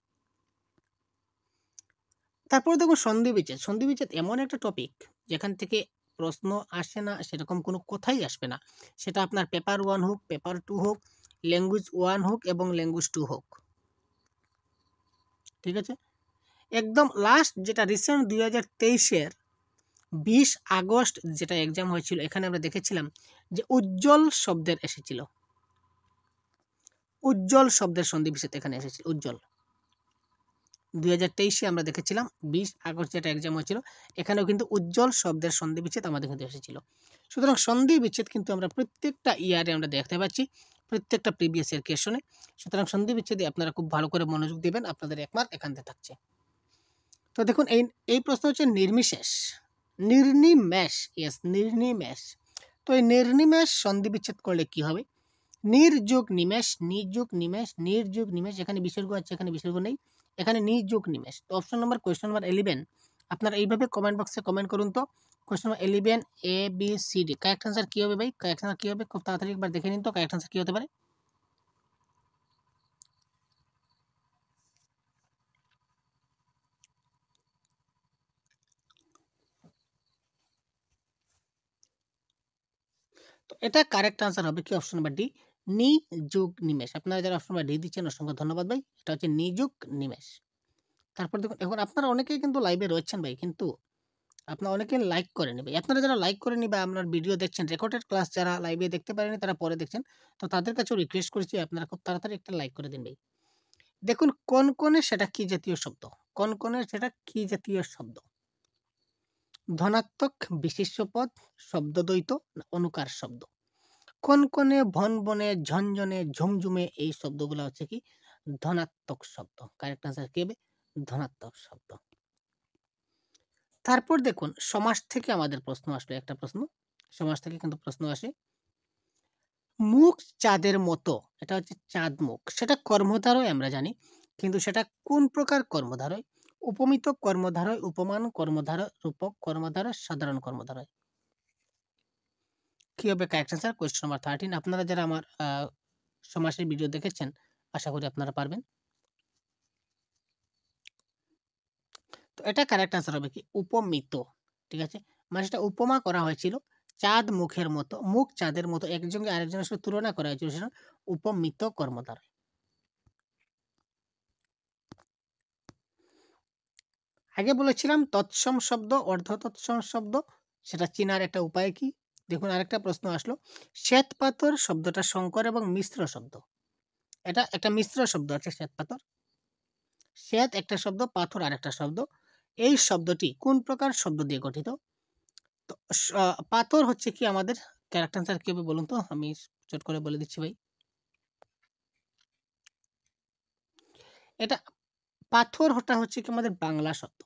তারপরে দেখুন সন্ধি বিচ্ছেদ। সন্ধি বিচ্ছেদ এমন একটা টপিক যেখান থেকে প্রশ্ন আসে না, সেরকম কোনো কথাই আসবে না, সেটা আপনার পেপার 1 হোক, পেপার 2 হোক, ল্যাঙ্গুয়েজ 1 হোক এবং ল্যাঙ্গুয়েজ 2 হোক, ঠিক আছে। একদম লাস্ট যেটা রিসেন্ট 2023-এর 20 আগস্ট যেটা এক্সাম হয়েছিল, এখানে আমরা দেখেছিলাম যে উজ্জ্বল শব্দের এসেছিল, উজ্জ্বল শব্দের সন্ধি বিচ্ছেদ এখানে এসেছিল, উজ্জ্বল। 2023-এ আমরা দেখেছিলাম 20 আগস্ট যেটা এক্সাম হয়েছিল, এখানেও কিন্তু উজ্জ্বল শব্দের সন্ধি বিচ্ছেদ আমাদের কিন্তু এসেছিল। সুতরাং সন্ধি বিচ্ছেদ কিন্তু আমরা প্রত্যেকটা ইয়ারে আমরা দেখতে পাচ্ছি, প্রত্যেকটা প্রিভিয়াস ইয়ার কোয়েশনে। সুতরাং সন্ধি বিচ্ছেদে আপনারা খুব ভালো করে মনোযোগ দিবেন, আপনাদের 1 মার্ক এখান থেকে থাকছে। তো দেখুন এই প্রশ্ন হচ্ছে নির্মিশেষ, নির্নিমেষ, ইয়েস নির্নিমেষ। তো এই নির্নিমেষ সন্ধি বিচ্ছেদ করলে কি হবে? নির্যোগ নিমেষ, নিযোগ নিমেষ, নির্যোগ নিমেষ। এখানে বিসর্গ আছে, এখানে বিসর্গ নেই, এখানে নিযোগ নিমেষ। তো অপশন নাম্বার কোয়েশ্চন নাম্বার 11 আপনারা এইভাবে কমেন্ট বক্সে কমেন্ট করুন তো। Question number 11 A B C D correct answer কি হবে ভাই? কারেক্ট আনসার কি হবে? খুব তাড়াতাড়ি একবার দেখে নিন তো কারেক্ট আনসার কি হতে পারে। তো এটা কারেক্ট আনসার হবে কি? অপশন নাম্বার ডি, নিযোগ নিমেষ। আপনারা যারা অপশন নাম্বার ডি দিচ্ছেন অসংখ্য ধন্যবাদ ভাই। এটা হচ্ছে নিযোগ নিমেষ। তারপর দেখুন, এখন আপনারা অনেকেই কিন্তু লাইভে রয়েছেন ভাই, কিন্তু আপনারা অনেকে লাইক করেনি ভাই। আপনারা যারা লাইক করেনি বা আপনার ভিডিও দেখছেন, রেকর্ডেড ক্লাস যারা লাইভে দেখতে পারেনি তারা পরে দেখছেন, তো তাদের কাছেও রিকোয়েস্ট করেছি আপনারা খুব তাড়াতাড়ি একটা লাইক করে দিন ভাই। দেখুন কনকনে সেটা কি জাতীয় শব্দ? কনকনে সেটা কি জাতীয় শব্দ? ধনাত্মক, বিশেষ্য পদ, শব্দদ্বৈত না অনুকার শব্দ? কনকনে, ভনভনে, ঝনঝনে, ঝুমঝুমে এই শব্দগুলো হচ্ছে কি? ধনাত্মক শব্দ। কারেক্ট আনসার কি হবে? ধনাত্মক শব্দ। তারপর দেখুন সমাস থেকে আমাদের প্রশ্ন আসলো, একটা প্রশ্ন সমাস থেকে কিন্তু প্রশ্ন আসে। মুখ চাঁদের মতো, এটা হচ্ছে চাঁদ মুখ, সেটা কর্মধারয় আমরা জানি, কিন্তু সেটা কোন প্রকার কর্মধারয়? উপমিত কর্মধারয়, উপমান কর্মধারয়, রূপক কর্মধারয়, সাধারণ কর্মধারয়? কি হবে কারেক্ট আনসার? Question number 13। আপনারা যারা আমার সমাসের ভিডিও দেখেছেন আশা করি আপনারা পারবেন। তো এটা কারেক্ট আনসার হবে কি? উপমিত। ঠিক আছে, মানে সেটা উপমা করা হয়েছিল চাঁদ মুখের মতো, মুখ চাঁদের মতো, একজনকে আরেকজনের সাথে তুলনা করা হয়েছিল, সেটা উপমিত কর্মধারয়। আগে বলেছিলাম তৎসম শব্দ, অর্ধ তৎসম শব্দ, সেটা চেনার একটা উপায় কি? দেখুন আরেকটা প্রশ্ন আসলো, শ্বেত পাথর শব্দটা সংকর এবং মিশ্র শব্দ। এটা একটা মিশ্র শব্দ আছে শ্বেত পাথর। শ্বেত একটা শব্দ, পাথর আরেকটা শব্দ। এই শব্দটি কোন প্রকার শব্দ দিয়ে গঠিত? তো পাথর হচ্ছে কি আমাদের, ক্যারেক্ট আনসার কি হবে বলুন তো? আমি চট করে বলে দিচ্ছি ভাই। এটা পাথরটা হচ্ছে কি আমাদের বাংলা শব্দ।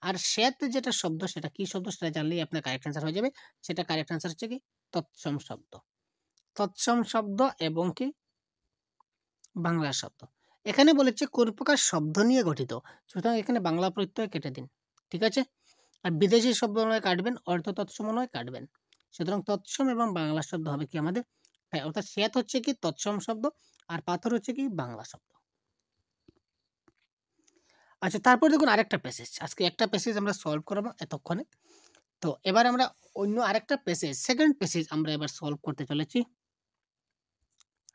আর শ্বেত যেটা শব্দ সেটা কি শব্দ সেটা জানলেই আপনার কারেক্ট আনসার হয়ে যাবে। সেটা কারেক্ট আনসার হচ্ছে কি? তৎসম শব্দ। তৎসম শব্দ এবং কি বাংলা শব্দ। এখানে বলেছে কোন প্রকার শব্দ নিয়ে গঠিত, সুতরাং এখানে বাংলা প্রত্যয় কেটে দিন। ঠিক আছে, আর বিদেশি শব্দ নয় কাটবেন, অর্থ তৎসম নয় কাটবেন। সুতরাং তৎসম এবং বাংলা শব্দ হবে কি আমাদের? হ্যাঁ, অর্থাৎ শ্বেত হচ্ছে কি তৎসম শব্দ, আর পাথর হচ্ছে কি বাংলা শব্দ। আচ্ছা, তারপর দেখুন আরেকটা প্যাসেজ, আজকে একটা প্যাসেজ আমরা সলভ করবো এতক্ষণে। তো এবার আমরা অন্য আরেকটা প্যাসেজ, সেকেন্ড প্যাসেজ আমরা এবার সলভ করতে চলেছি,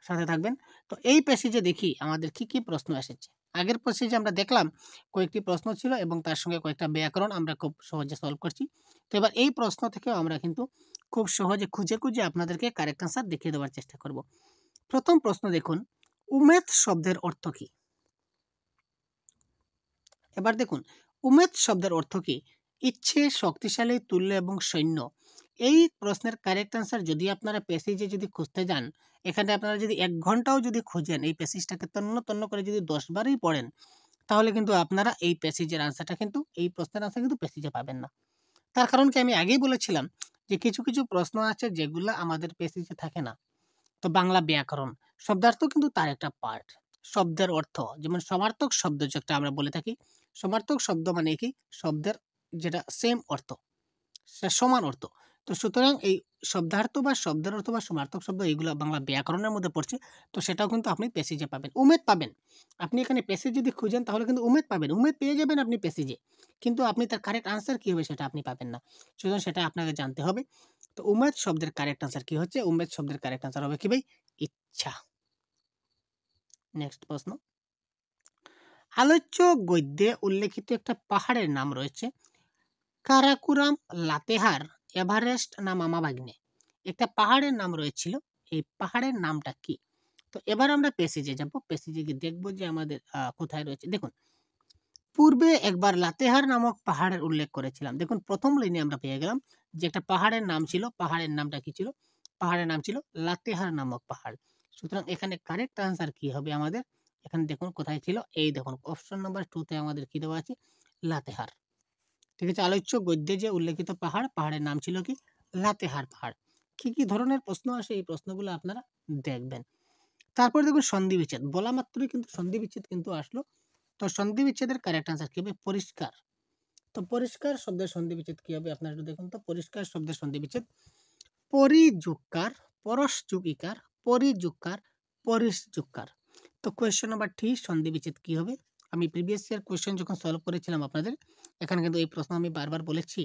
সাথে থাকবেন। তো এই প্যাসেজে দেখি আমাদের কি কি প্রশ্ন এসেছে। আগের প্যাসেজে আমরা দেখলাম কয়েকটি প্রশ্ন ছিল এবং তার সঙ্গে কয়েকটা ব্যাকরণ আমরা খুব সহজে সলভ করছি। তো এবার এই প্রশ্ন থেকেও আমরা কিন্তু খুব সহজে খুঁজে খুঁজে আপনাদেরকে কারেক্ট আনসার দেখিয়ে দেওয়ার চেষ্টা করব। প্রথম প্রশ্ন দেখুন, উমেদ শব্দের অর্থ কি? এবার দেখুন উমেদ শব্দের অর্থ কি? ইচ্ছে, শক্তিশালী, তুল্য এবং সৈন্য। এই প্রশ্নের কারেক্ট আনসার যদি আপনারা প্যাসেজে যদি খুঁজতে যান, এখানে আপনারা যদি 1 ঘন্টাও যদি খুঁজেন, এই প্যাসেজটাকে তন্ন তন্ন করে যদি 10 বারই পড়েন, তাহলে কিন্তু আপনারা এই প্যাসেজের আনসারটা কিন্তু, এই প্রশ্নের আনসার কিন্তু প্যাসেজে পাবেন না। তার কারণ কি আমি আগেই বলেছিলাম যে কিছু কিছু প্রশ্ন আছে যেগুলো আমাদের প্যাসেজে থাকে না। তো বাংলা ব্যাকরণ, শব্দার্থ কিন্তু তার একটা পার্ট। শব্দের অর্থ, যেমন সমার্থক শব্দ যেটা আমরা বলে থাকি, সমার্থক শব্দ মানে কি? শব্দের যেটা সেম অর্থ, সেটা সমান অর্থ। তো সুতরাং এই শব্দার্থ বা শব্দের অর্থ বা সমার্থক শব্দ এইগুলো বাংলা ব্যাকরণের মধ্যে পড়ছে। তো সেটাও কিন্তু আপনি প্যাসেজে পাবেন, উমেদ পাবেন। আপনি এখানে প্যাসেজ যদি খুঁজেন তাহলে কিন্তু উমেদ পাবেন, উমেদ পেয়ে যাবেন আপনি প্যাসেজে, কিন্তু আপনি তার কারেক্ট আনসার কি হবে সেটা আপনি পাবেন না। সুতরাং সেটা আপনাকে জানতে হবে। তো উমেদ শব্দের কারেক্ট আনসার কি হচ্ছে? উমেদ শব্দের কারেক্ট আনসার হবে কি ভাই? ইচ্ছা। নেক্সট প্রশ্ন, আলোচ্য গদ্যে উল্লেখিত একটা পাহাড়ের নাম রয়েছে, কারাকুরাম, লাতেহার, এভারেস্ট না মামাভাগ্নে? একটা পাহাড়ের নাম রয়েছিল, এই পাহাড়ের নামটা কি? তো এবার আমরা প্যাসেজে যাব, প্যাসেজে গিয়ে দেখবো যে আমাদের কোথায় রয়েছে। দেখুন পূর্বে একবার লাতেহার নামক পাহাড়ের উল্লেখ করেছিলাম। দেখুন প্রথম লাইনে আমরা পেয়ে গেলাম যে একটা পাহাড়ের নাম ছিল, পাহাড়ের নামটা কি ছিল? পাহাড়ের নাম ছিল লাতেহার নামক পাহাড়। সুতরাং এখানে কারেক্ট আনসার কি হবে আমাদের? এখানে দেখুন কোথায় ছিল, এই দেখুন অপশন নাম্বার 2 তে আমাদের কি দেওয়া আছে? লাতেহার। ঠিক আছে, আলোচ্য গদ্যে যে উল্লেখিত পাহাড়, পাহাড়ের নাম ছিল কি? লাতেহার পাহাড়। কি কি ধরনের প্রশ্ন আসে এই প্রশ্নগুলো আপনারা দেখবেন। তারপরে দেখুন সন্ধি বিচ্ছেদ, বলা মাত্রই কিন্তু সন্ধি বিচ্ছেদ কিন্তু আসলো। তো সন্ধি বিচ্ছেদের কারেক্ট আনসার কি হবে? পরিষ্কার। তো পরিষ্কার শব্দের সন্ধি বিচ্ছেদ কি হবে আপনারা একটু দেখুন তো। পরিষ্কার শব্দের সন্ধি বিচ্ছেদ পরিযুক্কার, পরশযুগিকার, পরিযুক্কার, পরিশযুক্কার। তো কোয়েশ্চেন নাম্বার 3 সন্ধি বিচ্ছেদ কি হবে? আমি প্রিভিয়াস ইয়ার কোয়েশ্চেন যখন সলভ করেছিলাম আপনাদের, এখানে কিন্তু এই প্রশ্ন আমি বারবার বলেছি।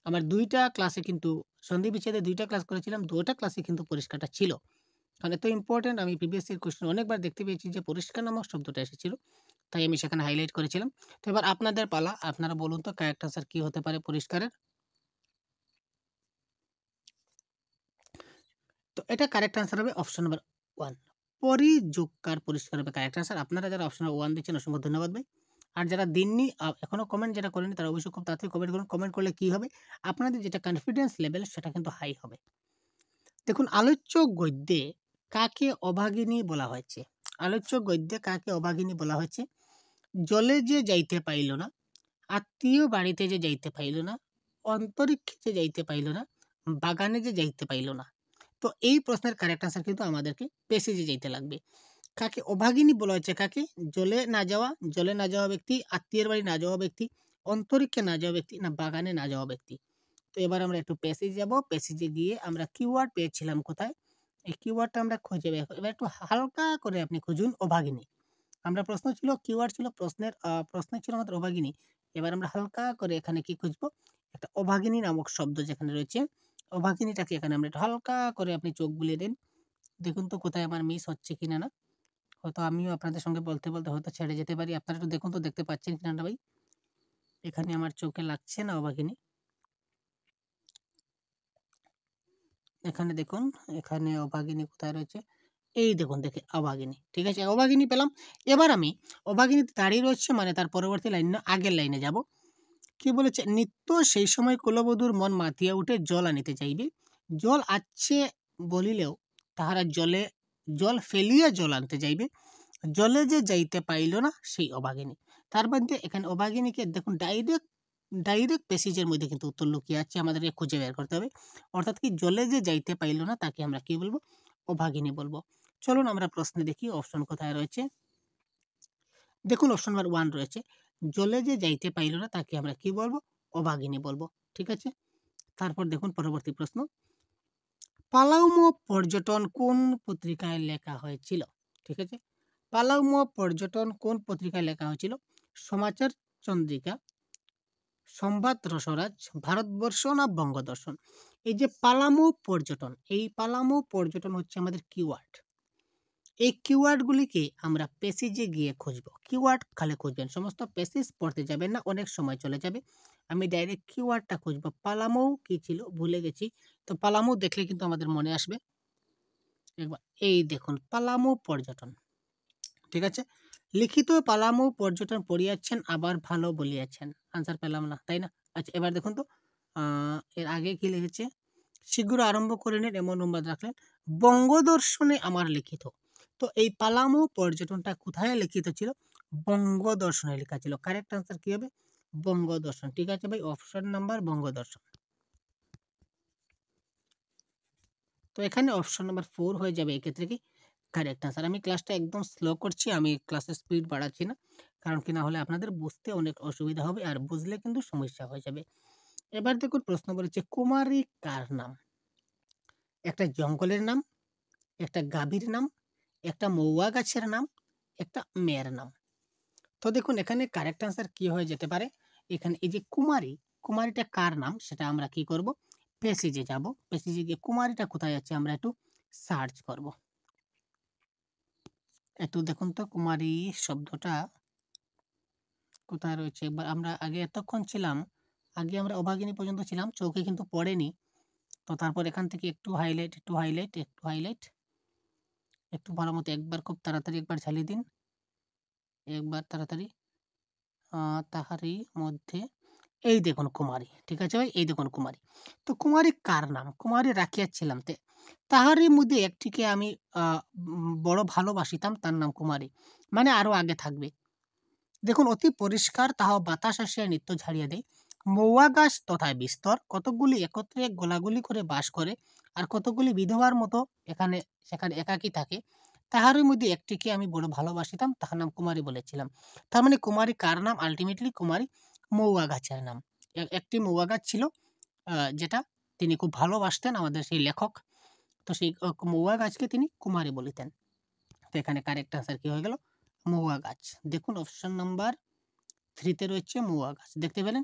আমার 2টা ক্লাসে কিন্তু সন্ধি বিচ্ছেদে 2টা ক্লাস করেছিলাম, 2টা ক্লাসে কিন্তু পরিষ্কারটা ছিল। কারণ এত ইম্পর্টেন্ট, আমি প্রিভিয়াস ইয়ার কোয়েশ্চেন অনেকবার দেখতে পেয়েছি যে পরিষ্কার নামক শব্দটা এসেছিল। তাই আমি সেখানে হাইলাইট করেছিলাম। তো এবার আপনাদের পালা, আপনারা বলুন তো কারেক্ট আনসার কি হতে পারে পরিষ্কারের? তো এটা কারেক্ট আনসার হবে অপশন নাম্বার 1, পরিযুক্কার পরিষ্কার হবে কারেক্ট আনসার। আপনারা যারা অপশন 1 দিচ্ছেন অসংখ্য ধন্যবাদ ভাই। আর যারা দেননি এখনো কমেন্ট যারা করেনি তারা অবশ্যই খুব তাড়াতাড়ি কমেন্ট করুন। কমেন্ট করলে কি হবে? আপনাদের যেটা কনফিডেন্স লেভেল সেটা কিন্তু হাই হবে। দেখুন আলোচ্য গদ্যে কাকে অভাগিনী বলা হয়েছে? আলোচ্য গদ্যে কাকে অভাগিনী বলা হয়েছে? জলে যে যাইতে পাইল না, আত্মীয় বাড়িতে যে যাইতে পাইল না, অন্তরিক্ষে যে যাইতে পাইল না, বাগানে যে যাইতে পাইল না। তো এই প্রশ্নের কারেক্ট আনসার কিন্তু আমাদেরকে প্যাসেজে যাইতে লাগবে। কাকে অভাগিনী বলা হচ্ছে? কাকে? জলে না যাওয়া, জলে না যাওয়া ব্যক্তি, আত্মীয়ের বাড়ি না যাওয়া ব্যক্তি, অন্তরিক্ষে না যাওয়া ব্যক্তি, না বাগানে না যাওয়া ব্যক্তি। তো এবার আমরা একটু প্যাসেজে যাব। প্যাসেজে গিয়ে আমরা কিওয়ার্ড পেয়েছিলাম কোথায়? এই কিওয়ার্ডটা আমরা খুঁজে বের করব। এবার একটু হালকা করে আপনি খুঁজুন অভাগিনী। আমরা প্রশ্ন ছিল কিওয়ার্ড ছিল প্রশ্নের প্রশ্নে ছিল আমাদের অভাগিনী। এবার আমরা হালকা করে এখানে কি খুঁজবো? একটা অভাগিনী নামক শব্দ যেখানে রয়েছে, অভাগিনীটাকে এখানে আমরা একটু হালকা করে আপনি চোখ বুলিয়ে দিন। দেখুন তো কোথায় আমার মিস হচ্ছে কিনা না। হয়তো আমিও আপনাদের সঙ্গে বলতে, বলতে হয়তো ছেড়ে যেতে পারি। আপনারা একটু দেখুন তো দেখতে পাচ্ছেন কিনা না ভাই? এখানে আমার চোখে লাগছে না অভাগিনী। এখানে দেখুন, এখানে অভাগিনী কোথায় রয়েছে? এই দেখুন দেখে অভাগিনী। ঠিক আছে? অভাগিনী পেলাম। এবার আমি অভাগিনীতে দাঁড়িয়ে রয়েছে মানে তার পরবর্তী লাইন না আগের লাইনে যাব। কি বলেছে? নিত্য সেই সময় কুলবধূর মন মাতিয়া উঠে জল আনিতে যাইবে। জল আছে বলিলেও তাহারা জল ফেলিয়া জল আনতে যাইবে। জলে যে যাইতে পাইল না সেই অভাগিনী। তার মধ্যে এখানে অভাগিনীকে দেখুন ডাইরেক্ট প্যাসেজের মধ্যে কিন্তু উত্তর লুকিয়ে আছে, আমাদেরকে খুঁজে বের করতে হবে। অর্থাৎ কি জলে যে যাইতে পাইল না তাকে আমরা কি বলবো? অভাগিনী বলবো। চলুন আমরা প্রশ্নে দেখি অপশন কোথায় রয়েছে। দেখুন অপশন নাম্বার 1 রয়েছে। জলে যে যাইতে পাইল না তাকে আমরা কি বলবো? অভাগিনী বলবো। ঠিক আছে? তারপর দেখুন পরবর্তী প্রশ্ন। পালাউম পর্যটন কোন পত্রিকায় লেখা হয়েছিল? ঠিক আছে? পালাউম পর্যটন কোন পত্রিকায় লেখা হয়েছিল? সমাচার চন্দ্রিকা, সংবাদ রসরাজ, ভারতবর্ষ না বঙ্গদর্শন? এই যে পালামু পর্যটন, এই পালামু পর্যটন হচ্ছে আমাদের কিওয়ার্ড। এই কিওয়ার্ডগুলিকে আমরা প্যাসেজে গিয়ে খুঁজবো। কিওয়ার্ড খালি খুঁজবেন, সমস্ত প্যাসেজ পড়তে যাবেন না, অনেক সময় চলে যাবে। আমি ডাইরেক্ট কিওয়ার্ডটা খুঁজবো। পালামৌ কি ছিল ভুলে গেছি। তো পালামৌ দেখলে কিন্তু আমাদের মনে আসবে। একবার এই দেখুন পালামৌ পর্যটন। ঠিক আছে? লিখিত পালামৌ পর্যটন পড়িয়াছেন আবার ভালো বলিয়াছেন। আনসার পেলাম না, তাই না? আচ্ছা এবার দেখুন তো এর আগে কি লিখেছে? শীঘ্র আরম্ভ করে নিন এমন অনুবাদ রাখলেন। বঙ্গদর্শনে আমার লিখিত। তো এই পালামৌ পর্যটনটা কোথায় লিখিত ছিল? বঙ্গদর্শনে লেখা ছিল। কারেক্ট আনসার কি হবে? বঙ্গদর্শন। ঠিক আছে ভাই, অপশন নাম্বার বঙ্গদর্শন। তো এখানে অপশন নাম্বার 4 হয়ে যাবে এক্ষেত্রে কি কারেক্ট আনসার। আমি ক্লাসটা একদম স্লো করছি, আমি ক্লাসের স্পিড বাড়াচ্ছি না, কারণ কি না হলে আপনাদের বুঝতে অনেক অসুবিধা হবে আর বুঝলে কিন্তু সমস্যা হয়ে যাবে। এবার দেখুন প্রশ্ন বলেছে কুমারী কার নাম? একটা জঙ্গলের নাম, একটা গাভীর নাম, একটা মৌয়া গাছের নাম, একটা মেয়ের নাম। তো দেখুন এখানে কারেক্ট আনসার কি হয়ে যেতে পারে? এখানে এই যে কুমারী, কুমারীটা কার নাম সেটা আমরা কি করব? প্যাসেজে যাব। প্যাসেজে গিয়ে কুমারীটা কোথায় আছে আমরা একটু সার্চ করব। একটু দেখুন তো কুমারী শব্দটা কোথায় রয়েছে। একবার আমরা আগে এতক্ষণ ছিলাম, আগে আমরা অভাগিনী পর্যন্ত ছিলাম, চোখে কিন্তু পড়েনি। তো তারপর এখান থেকে একটু হাইলাইট, একটু হাইলাইট, একটু হাইলাইট, একটু ভালো মতো একবার খুব তাড়াতাড়ি একবার ঝালিয়ে দিন। একবার তাড়াতাড়ি তাহারই মধ্যে এই দেখুন কুমারী, ঠিক আছে ভাই, এই দেখুন কুমারী। তো কুমারী কার নাম? কুমারী রাখিয়াছিলাম তাহারই মধ্যে একটিকে আমি বড় ভালোবাসিতাম, তার নাম কুমারী। মানে আরো আগে থাকবে। দেখুন অতি পরিষ্কার, তাহাও বাতাস আসিয়া নিত্য ঝাড়িয়া দেয়। মৌয়া গাছ তথায় বিস্তর, কতকগুলি একত্রে গোলাগুলি করে বাস করে, আর কতকগুলি বিধবার মতো এখানে সেখানে একাকী থাকে। তাহারই মধ্যে একটিকে আমি বড় ভালোবাসিতাম, তাহার নাম কুমারী বলেছিলাম। তার মানে কুমারী কার নাম? আলটিমেটলি কুমারী মৌয়া গাছের নাম। একটি মৌয়া গাছ ছিল, যেটা তিনি খুব ভালোবাসতেন, আমাদের সেই লেখক। তো সেই মৌয়া গাছকে তিনি কুমারী বলিতেন। তো এখানে কারেক্ট আনসার কি হয়ে গেল? মহুয়া গাছ। দেখুন অপশন নাম্বার 3 তে রয়েছে মহুয়া গাছ। দেখতে পেলেন?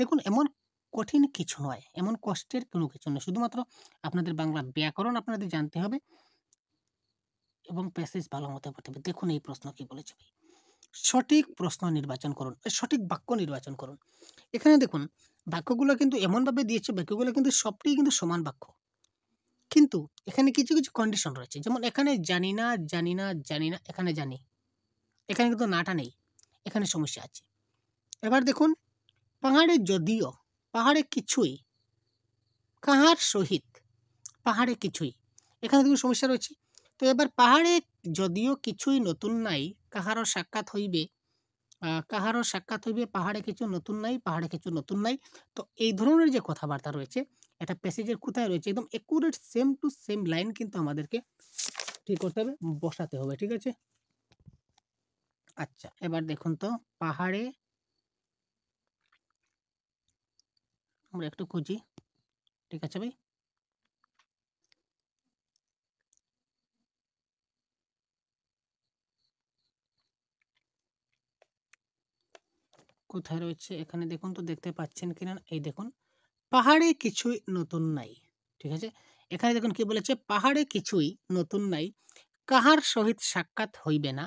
দেখুন এমন কঠিন কিছু নয়, এমন কষ্টের কোনো কিছু নয়। শুধুমাত্র আপনাদের বাংলা ব্যাকরণ আপনাদের জানতে হবে এবং প্যাসেজ ভালো মতো পড়তে হবে। দেখুন এই প্রশ্ন কি বলেছে ভাই। সঠিক প্রশ্ন নির্বাচন করুন, সঠিক বাক্য নির্বাচন করুন। এখানে দেখুন বাক্যগুলো কিন্তু এমনভাবে দিয়েছে, বাক্যগুলো কিন্তু সবটাই কিন্তু সমান বাক্য। কিন্তু এখানে কিছু, কিছু কন্ডিশন রয়েছে। যেমন এখানে জানি না, জানি না, জানি না, এখানে জানি। এখানে কিন্তু নাটা নেই। এখানে সমস্যা আছে। এবার দেখুন পাহাড়ে যদিও, পাহাড়ে কিছুই, কাহার সহিত, পাহাড়ে কিছুই। এখানে দেখুন সমস্যা রয়েছে। তো এবার পাহাড়ে যদিও কিছুই নতুন নাই, কাহারও সাক্ষাৎ হইবে, কাহারও সাক্ষাৎ হইবে, পাহাড়ে কিছু নতুন নাই, পাহাড়ে কিছু নতুন নাই। তো এই ধরনের যে কথাবার্তা রয়েছে, এটা প্যাসেজের কোথায় রয়েছে? একদম accurate same to same line কিন্তু আমাদেরকে ঠিক করতে হবে, বসাতে হবে। ঠিক আছে? আচ্ছা এবার দেখুন তো, পাহাড়ে আমরা একটু খুঁজি। ঠিক আছে ভাই? কোথায় রয়েছে? এখানে দেখুন তো, দেখতে পাচ্ছেন কিনা? এই দেখুন, পাহাড়ে কিছুই নতুন নাই। ঠিক আছে? এখানে দেখুন কি বলেছে? পাহাড়ে কিছুই নতুন নাই, কাহার সহিত সাক্ষাৎ হইবে না,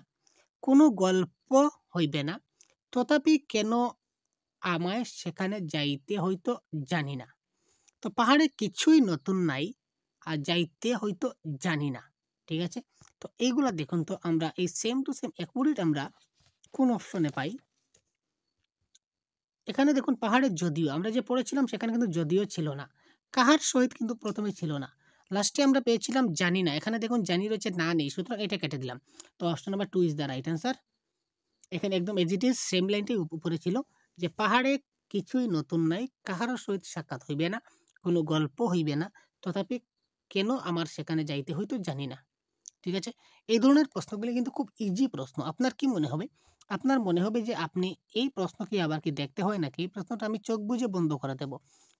কোনো গল্প হইবে না, তথাপি কেন আমায় সেখানে যাইতে হইতো জানি না। তো পাহাড়ে কিছুই নতুন নাই আর যাইতে হয়তো জানি না। ঠিক আছে? তো এইগুলা দেখুন তো, আমরা এই সেম টু সেম অ্যাকুরেট আমরা কোন অপশনে পাই? এখানে দেখুন পাহাড়ে যদিও, আমরা যে পড়েছিলাম সেখানে কিন্তু যদিও ছিল না। কাহার সহিত কিন্তু প্রথমে ছিল না। লাস্টে আমরা পেয়েছিলাম জানি না। এখানে দেখুন জানি রয়েছে, না নেই। সুতরাং এটা কেটে দিলাম। তো option number 2 is the right answer. এখানে একদম এজ ইট ইজ সেম লাইনটাই উপরে ছিল, যে পাহাড়ে কিছুই নতুন নাই, কাহারও সহিত সাক্ষাৎ হইবে না, কোনো গল্প হইবে না, তথাপি কেন আমার সেখানে যাইতে হইতো জানি না। ঠিক আছে? এই ধরনের প্রশ্নগুলি কিন্তু খুব ইজি প্রশ্ন। আপনার কি মনে হবে? আপনার মনে হবে যে আপনি এই প্রশ্ন কি আবার কি দেখতে হয় নাকি? এই প্রশ্নটা আমি চোখ বুজে বন্ধ করে দেব।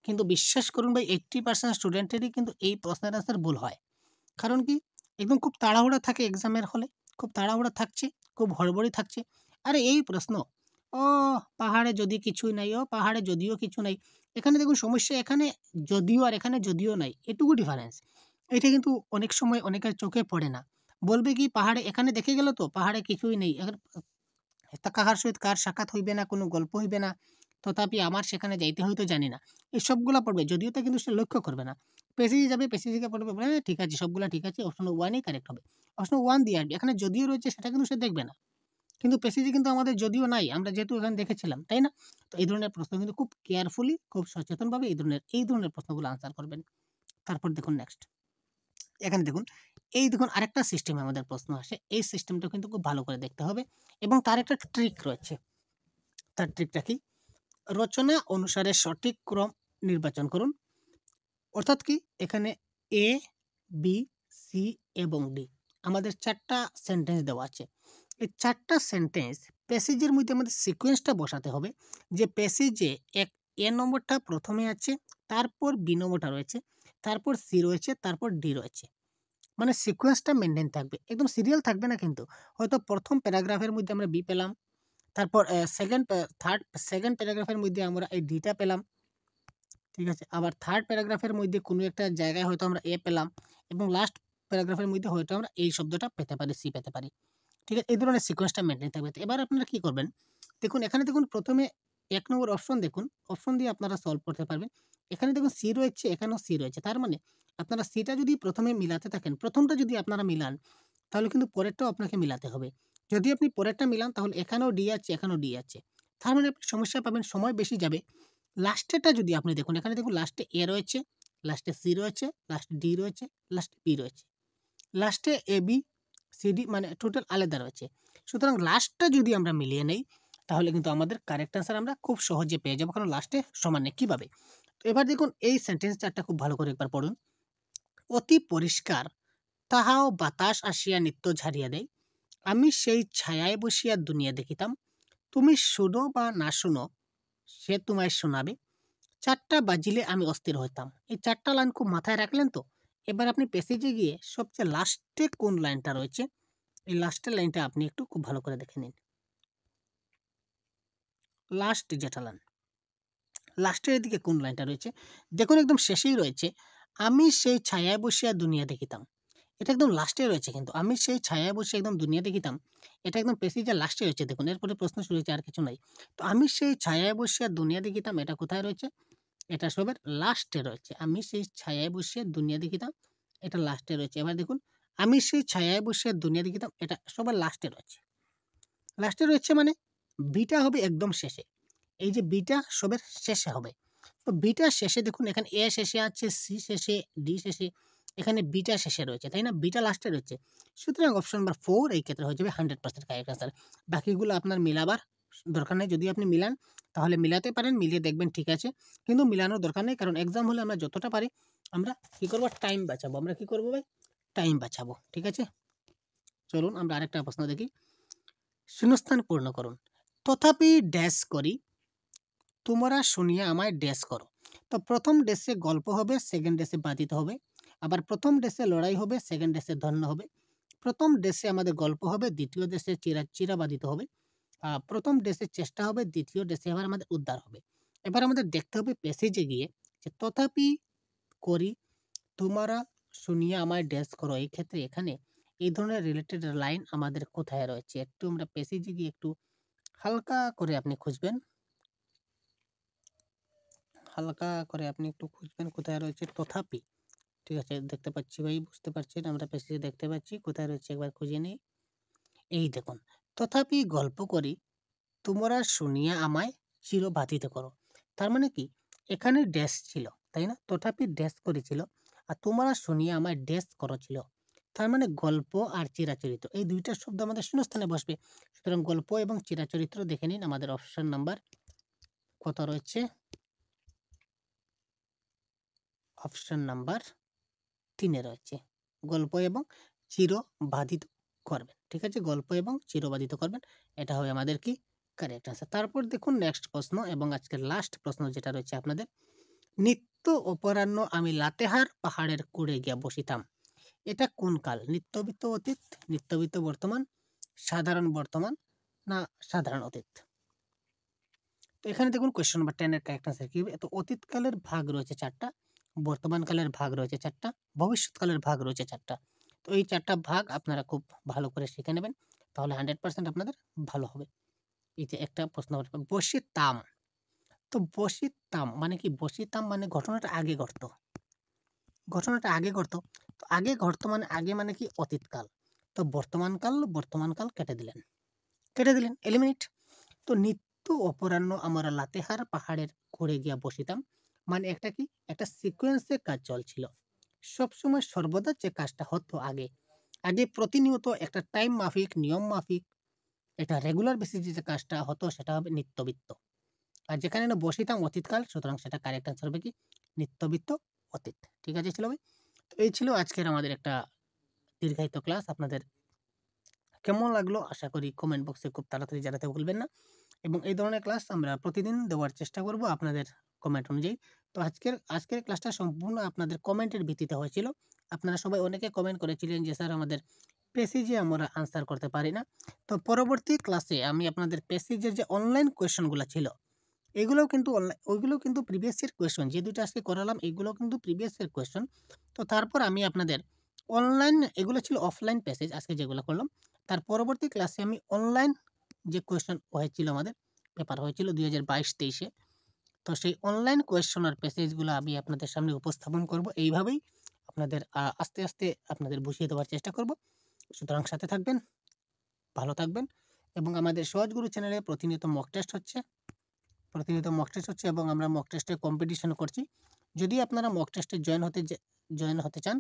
কিন্তু বিশ্বাস করুন ভাই, 80% স্টুডেন্টেরই কিন্তু এই প্রশ্নের আনসার ভুল হয়। কারণ কি? একদম খুব তাড়াহুড়া থাকে এক্সামের হলে। খুব তাড়াহুড়া থাকছে, খুব হড়বড়ি থাকছে। আরে এই প্রশ্ন, ও পাহাড়ে যদি কিছুই নাই, ও পাহাড়ে যদিও কিছু নাই। এখানে দেখুন সমস্যা, এখানে যদিও আর এখানে যদিও নাই। এটুকু ডিফারেন্স। এটা কিন্তু অনেক সময় অনেকের চোখে পড়ে না। বলবে কি পাহাড়ে, এখানে দেখে গেল তো পাহাড়ে কিছুই নেই। তা কাহার সহিত কার সাক্ষাৎ হইবে না, কোনো গল্প হইবে না, তথাপি আমার সেখানে যাইতে হইতো জানি না। এই সবগুলা পড়বে। যদিওটা কিন্তু সে লক্ষ্য করবে না। পেজে যাবে, পেজে থেকে পড়বে, বলে, "হ্যাঁ, ঠিক আছে, সবগুলা ঠিক আছে। অপশন 1 ই কারেক্ট হবে।" অপশন 1 দিয়ে আসবে। এখানে যদিও রয়েছে সেটা কিন্তু সে দেখবে না। কিন্তু প্যাসেজে কিন্তু আমাদের যদিও নাই। আমরা যেহেতু এখানে দেখেছিলাম, তাই না? তো এই ধরনের প্রশ্ন কিন্তু খুব কেয়ারফুলি, খুব সচেতনভাবে এই ধরনের প্রশ্নগুলো আনসার করবেন। তারপর দেখুন নেক্সট। এখানে দেখুন, এই দেখুন আরেকটা সিস্টেমে আমাদের প্রশ্ন আসে। এই সিস্টেমটা কিন্তু খুব ভালো করে দেখতে হবে এবং তার একটা ট্রিক রয়েছে। তার ট্রিকটা কি? রচনা অনুসারে সঠিক ক্রম নির্বাচন করুন। অর্থাৎ কি? এখানে এ, বি, সি এবং ডি আমাদের 4 টা সেন্টেন্স দেওয়া আছে। এই 4 টা সেন্টেন্স প্যাসেজের মধ্যে আমাদের সিকোয়েন্সটা বসাতে হবে, যে প্যাসেজে এ নম্বরটা প্রথমে আছে, তারপর বি নম্বরটা রয়েছে, তারপর সি রয়েছে, তারপর ডি রয়েছে। মানে সিকোয়েন্সটা মেইনটেইন থাকবে। একদম সিরিয়াল থাকবে না কিন্তু। হয়তো প্রথম প্যারাগ্রাফের মধ্যে আমরা বি পেলাম, তারপর সেকেন্ড প্যারাগ্রাফের মধ্যে আমরা এই ডি টা পেলাম। ঠিক আছে? আবার থার্ড প্যারাগ্রাফের মধ্যে কোনো একটা জায়গায় হয়তো আমরা এ পেলাম এবং লাস্ট প্যারাগ্রাফের মধ্যে হয়তো আমরা এই শব্দটা পেতে পারি, সি পেতে পারি। ঠিক আছে? এই ধরনের সিকোয়েন্সটা মেইনটেইন থাকবে। তো এবার আপনারা কি করবেন? দেখুন এখানে দেখুন প্রথমে ১ নম্বর অপশন দেখুন। অপশন দিয়ে আপনারা সলভ করতে পারবেন। এখানে দেখুন সি রয়েছে, এখানেও সি রয়েছে। তার মানে আপনারা সিটা যদি প্রথমে মিলাতে থাকেন, প্রথমটা যদি আপনারা মিলান, তাহলে কিন্তু পরেরটাও আপনাকে মিলাতে হবে। যদি আপনি পরেরটা মিলান তাহলে এখানেও ডি আছে, এখানেও ডি আছে। তার মানে আপনি সমস্যা পাবেন, সময় বেশি যাবে। লাস্টেরটা যদি আপনি দেখুন, এখানে দেখুন লাস্টে এ রয়েছে, লাস্টে সি রয়েছে, লাস্টে ডি রয়েছে, লাস্টে বি রয়েছে, লাস্টে এ বি সি ডি মানে টোটাল আলাদা রয়েছে। সুতরাং লাস্টটা যদি আমরা মিলিয়ে নেই তাহলে কিন্তু আমাদের কারেক্ট অ্যান্সার আমরা খুব সহজে পেয়ে যাবো, কারণ লাস্টে সমান নেই। কীভাবে? তো এবার দেখুন এই সেন্টেন্স চারটা খুব ভালো করে একবার পড়ুন। অতি পরিষ্কার তাহাও বাতাস আসিয়া নিত্য ঝাড়িয়া দেয়, আমি সেই ছায়ায় বসিয়া দুনিয়া দেখিতাম, তুমি শুনো বা না শুনো সে তোমায় শোনাবে, চারটা বাজিলে আমি অস্থির হইতাম। এই চারটা লাইন খুব মাথায় রাখলেন তো? এবার আপনি প্যাসেজে গিয়ে সবচেয়ে লাস্টে কোন লাইনটা রয়েছে, এই লাস্টের লাইনটা আপনি একটু খুব ভালো করে দেখে নিন। লাস্ট যেটা লাইন, লাস্টের দিকে কোন লাইনটা রয়েছে দেখুন, একদম শেষেই রয়েছে, আমি সেই ছায়ায় বসিয়া দুনিয়া দেখিতাম। এটা একদম লাস্টে রয়েছে, কিন্তু আমি সেই ছায়ায় বসে একদম দুনিয়া দেখিতাম, এটা একদম প্যাসেজের লাস্টে রয়েছে। দেখুন এরপরে প্রশ্ন শুরু হয়েছে, আর কিছু নাই। তো আমি সেই ছায়ায় বসিয়া দুনিয়া দেখিতাম, এটা কোথায় রয়েছে? এটা সবের লাস্টে রয়েছে। আমি সেই ছায়ায় বসিয়া দুনিয়া দেখিতাম, এটা লাস্টে রয়েছে। এবার দেখুন, আমি সেই ছায়ায় বসিয়া দুনিয়া দেখিতাম, এটা সবার লাস্টে রয়েছে। লাস্টে রয়েছে মানে বিটা হবে একদম শেষে। এই যে বিটা সবের শেষে হবে। তো বিটা শেষে দেখুন, এখানে এ শেষে আছে, সি শেষে, ডি শেষে, এখানে বিটা শেষে রয়েছে, তাই না? বিটা লাস্টে রয়েছে। সুতরাং অপশন নাম্বার 4 এই ক্ষেত্রে হয়ে যাবে 100% কারেক্ট আনসার। বাকিগুলো আপনার মিলাবার দরকার নেই। যদি আপনি মিলান তাহলে মিলাতে পারেন, মিলিয়ে দেখবেন ঠিক আছে। কিন্তু মিলানোর দরকার নেই, কারণ এক্সাম হলে আমরা যতটা পারি আমরা কি করব? টাইম বাঁচাবো। আমরা কি করব ভাই? টাইম বাঁচাবো। ঠিক আছে? চলুন আমরা আরেকটা প্রশ্ন দেখি। শূন্যস্থান পূর্ণ করুন। তথাপি ড্যাশ করি, তোমরা শুনিয়া আমায় ড্যাশ করো। তো প্রথম ড্যাশে গল্প হবে, সেকেন্ড ড্যাশে বাধিত হবে। আবার প্রথম ড্যাশে লড়াই হবে, সেকেন্ড ড্যাশে ধন্য হবে। প্রথম ড্যাশে আমাদের গল্প হবে, দ্বিতীয় ড্যাশে চিরাবাধিত হবে। প্রথম ড্যাশে চেষ্টা হবে, দ্বিতীয় ড্যাশে আবার আমাদের উদ্ধার হবে। এবার আমাদের দেখতে হবে প্যাসেজে গিয়ে যে তথাপি করি, তোমরা শুনিয়া আমায় ড্যাশ করো, এই ক্ষেত্রে এখানে এই ধরনের রিলেটেড লাইন আমাদের কোথায় রয়েছে, একটু আমরা প্যাসেজে গিয়ে একটু হালকা করে আপনি খুঁজবেন। হালকা করে আপনি একটু খুঁজবেন কোথায় রয়েছে তথাপি। ঠিক আছে, দেখতে পাচ্ছি ভাই, বুঝতে পারছেন, আমরা প্যাসেজে দেখতে পাচ্ছি কোথায় রয়েছে, একবার খুঁজে নিই। এই দেখুন, তথাপি গল্প করি, তোমরা শুনিয়া আমায় চিরবাধিত করো। তার মানে কি? এখানে ড্যাশ ছিল, তাই না? তথাপি ড্যাশ করেছিল, আর তোমরা শুনিয়া আমায় ড্যাশ করো ছিল। তার মানে গল্প আর চিরাচরিত এই দুইটা শব্দ আমাদের শূন্যস্থানে বসবে। সুতরাং গল্প এবং চিরাচরিত্র দেখে নিন, আমাদের অপশন নাম্বার কত রয়েছে? অপশন নাম্বার 3 এ রয়েছে। গল্প এবং চিরবাধিত করবেন। ঠিক আছে? গল্প এবং চিরবাধিত করবেন। এটা হবে আমাদের কি? Correct answer. তারপর দেখুন নেক্সট প্রশ্ন এবং আজকের লাস্ট প্রশ্ন যেটা রয়েছে আপনাদের। নিত্য অপরাহ্ন আমি লাতেহার পাহাড়ের কুঁড়ে গিয়া বসিতাম। এটা কোন কাল? নিত্যবিত্ত অতীত, নিত্যবিত্ত বর্তমান, সাধারণ বর্তমান না সাধারণ অতীত? তো এখানে দেখুন কোয়েশ্চন নাম্বার 10 এর কারেক্ট আনসার কি হবে? তো অতীতকালের ভাগ রয়েছে 4টা, বর্তমানকালের ভাগ রয়েছে 4টা, ভবিষ্যৎকালের ভাগ রয়েছে 4টা। তো এই 4টা ভাগ আপনারা খুব ভালো করে শিখে নেবেন, তাহলে 100% আপনাদের ভালো হবে। এই যে একটা প্রশ্ন বসিতাম। তো বসিতাম মানে কি? বসিতাম মানে ঘটনাটা আগে ঘটতো। ঘটনাটা আগে ঘটতো। তো আগে ঘটতো মানে আগে মানে কি? অতীতকাল। তো বর্তমানকাল কেটে দিলেন। কেটে দিলেন, এলিমিনেট। তো নিত্য অপরাহ্ন আমরা লাতেহার পাহাড়ের ঘুরে গিয়া বসিতাম মানে একটা কি? একটা সিকোয়েন্সে কাজ চলছিল। সবসময় সর্বদা যে কাজটা হতো আগে, আগে প্রতিনিয়ত একটা টাইম মাফিক, নিয়ম মাফিক, এটা রেগুলার বেসিসে যে কাজটা হতো সেটা হবে নিত্যবিত্ত। আর যেখানে না বসিতাম অতীতকাল, সুতরাং সেটা কারেক্ট আনসার হবে কি? নিত্যবিত্ত অতীত। ঠিক আছে ছিল ভাই? তো এই ছিল আজকের আমাদের একটা দীর্ঘায়িত ক্লাস। আপনাদের কেমন লাগলো আশা করি কমেন্ট বক্সে খুব তাড়াতাড়ি জানাতে ভুলবেন না, এবং এই ধরনের ক্লাস আমরা প্রতিদিন দেওয়ার চেষ্টা করব আপনাদের কমেন্ট অনুযায়ী। তো আজকের ক্লাসটা সম্পূর্ণ আপনাদের কমেন্টের ভিত্তিতে হয়েছিল। আপনারা সবাই অনেকে কমেন্ট করেছিলেন যে স্যার আমাদের প্যাসেজে আমরা আনসার করতে পারি না। তো পরবর্তী ক্লাসে আমি আপনাদের প্যাসেজের যে অনলাইন কোয়েশ্চনগুলো ছিল ওইগুলো কিন্তু প্রিভিয়াস ইয়ার কোয়েশ্চন, যে দুটো আজকে করালাম এগুলো কিন্তু প্রিভিয়াস ইয়ার কোয়েশ্চন। তো তারপর আমি আপনাদের অনলাইন, এগুলো ছিল অফলাইন প্যাসেজ আজকে যেগুলো করলাম, তার পরবর্তী ক্লাসে আমি অনলাইন যে কোয়েশ্চন হয়েছিল, আমাদের পেপার হয়েছিল 2022-23-এ, তো সেই অনলাইন কোয়েশ্চন আর প্যাসেজগুলো আমি আপনাদের সামনে উপস্থাপন করব। এইভাবেই আপনাদের আস্তে আস্তে আপনাদের বুঝিয়ে দেওয়ার চেষ্টা করব। সুতরাং সাথে থাকবেন, ভালো থাকবেন এবং আমাদের সহজগুরু চ্যানেলে প্রতিনিয়ত মক টেস্ট হচ্ছে এবং আমরা মক টেস্টে কম্পিটিশন করছি। যদি আপনারা মক টেস্টে জয়েন হতে চান,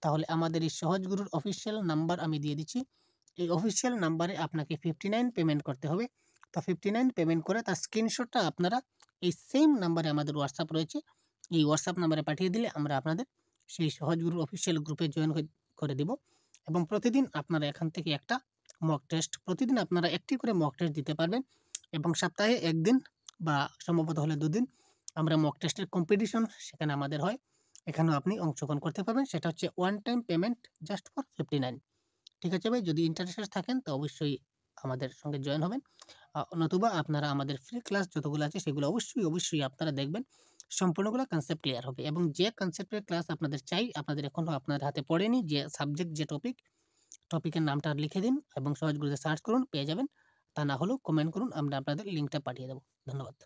তাহলে আমাদের এই সহজগুরুর অফিসিয়াল নাম্বার আমি দিয়ে দিচ্ছি। এই অফিসিয়াল নাম্বারে আপনাকে 59 পেমেন্ট করতে হবে। তো 59 পেমেন্ট করে তার স্ক্রিনশটটা আপনারা এই সেম নাম্বারে, আমাদের হোয়াটসঅ্যাপ রয়েছে, এই হোয়াটসঅ্যাপ নাম্বারে পাঠিয়ে দিলে আমরা আপনাদের সেই সহজগুরুর অফিসিয়াল গ্রুপে জয়েন করে দিব। এবং প্রতিদিন আপনারা এখান থেকে একটা মক টেস্ট, প্রতিদিন আপনারা একটি করে মক টেস্ট দিতে পারবেন। এবং সপ্তাহে 1 দিন বা সম্ভবত হলে 2 দিন আমরা মক টেস্টের কম্পিটিশন সেখানে আমাদের হয়। এখানেও আপনি অংশগ্রহণ করতে পারবেন। সেটা হচ্ছে one time payment just for 59। ঠিক আছে ভাই? যদি ইন্টারেস্টেড থাকেন তো অবশ্যই আমাদের সঙ্গে জয়েন হবেন। নতুবা আপনারা আমাদের ফ্রি ক্লাস যতগুলো আছে সেগুলো অবশ্যই আপনারা দেখবেন। সম্পূর্ণগুলো কনসেপ্ট ক্লিয়ার হবে। এবং যে কনসেপ্টের ক্লাস আপনাদের চাই, আপনাদের এখনো আপনাদের হাতে পড়েনি, যে সাবজেক্ট, যে টপিকের নামটা লিখে দিন এবং সহজগুলোতে সার্চ করুন, পেয়ে যাবেন। তা না হলেও কমেন্ট করুন, আমরা আপনাদের লিঙ্কটা পাঠিয়ে দেব। ধন্যবাদ।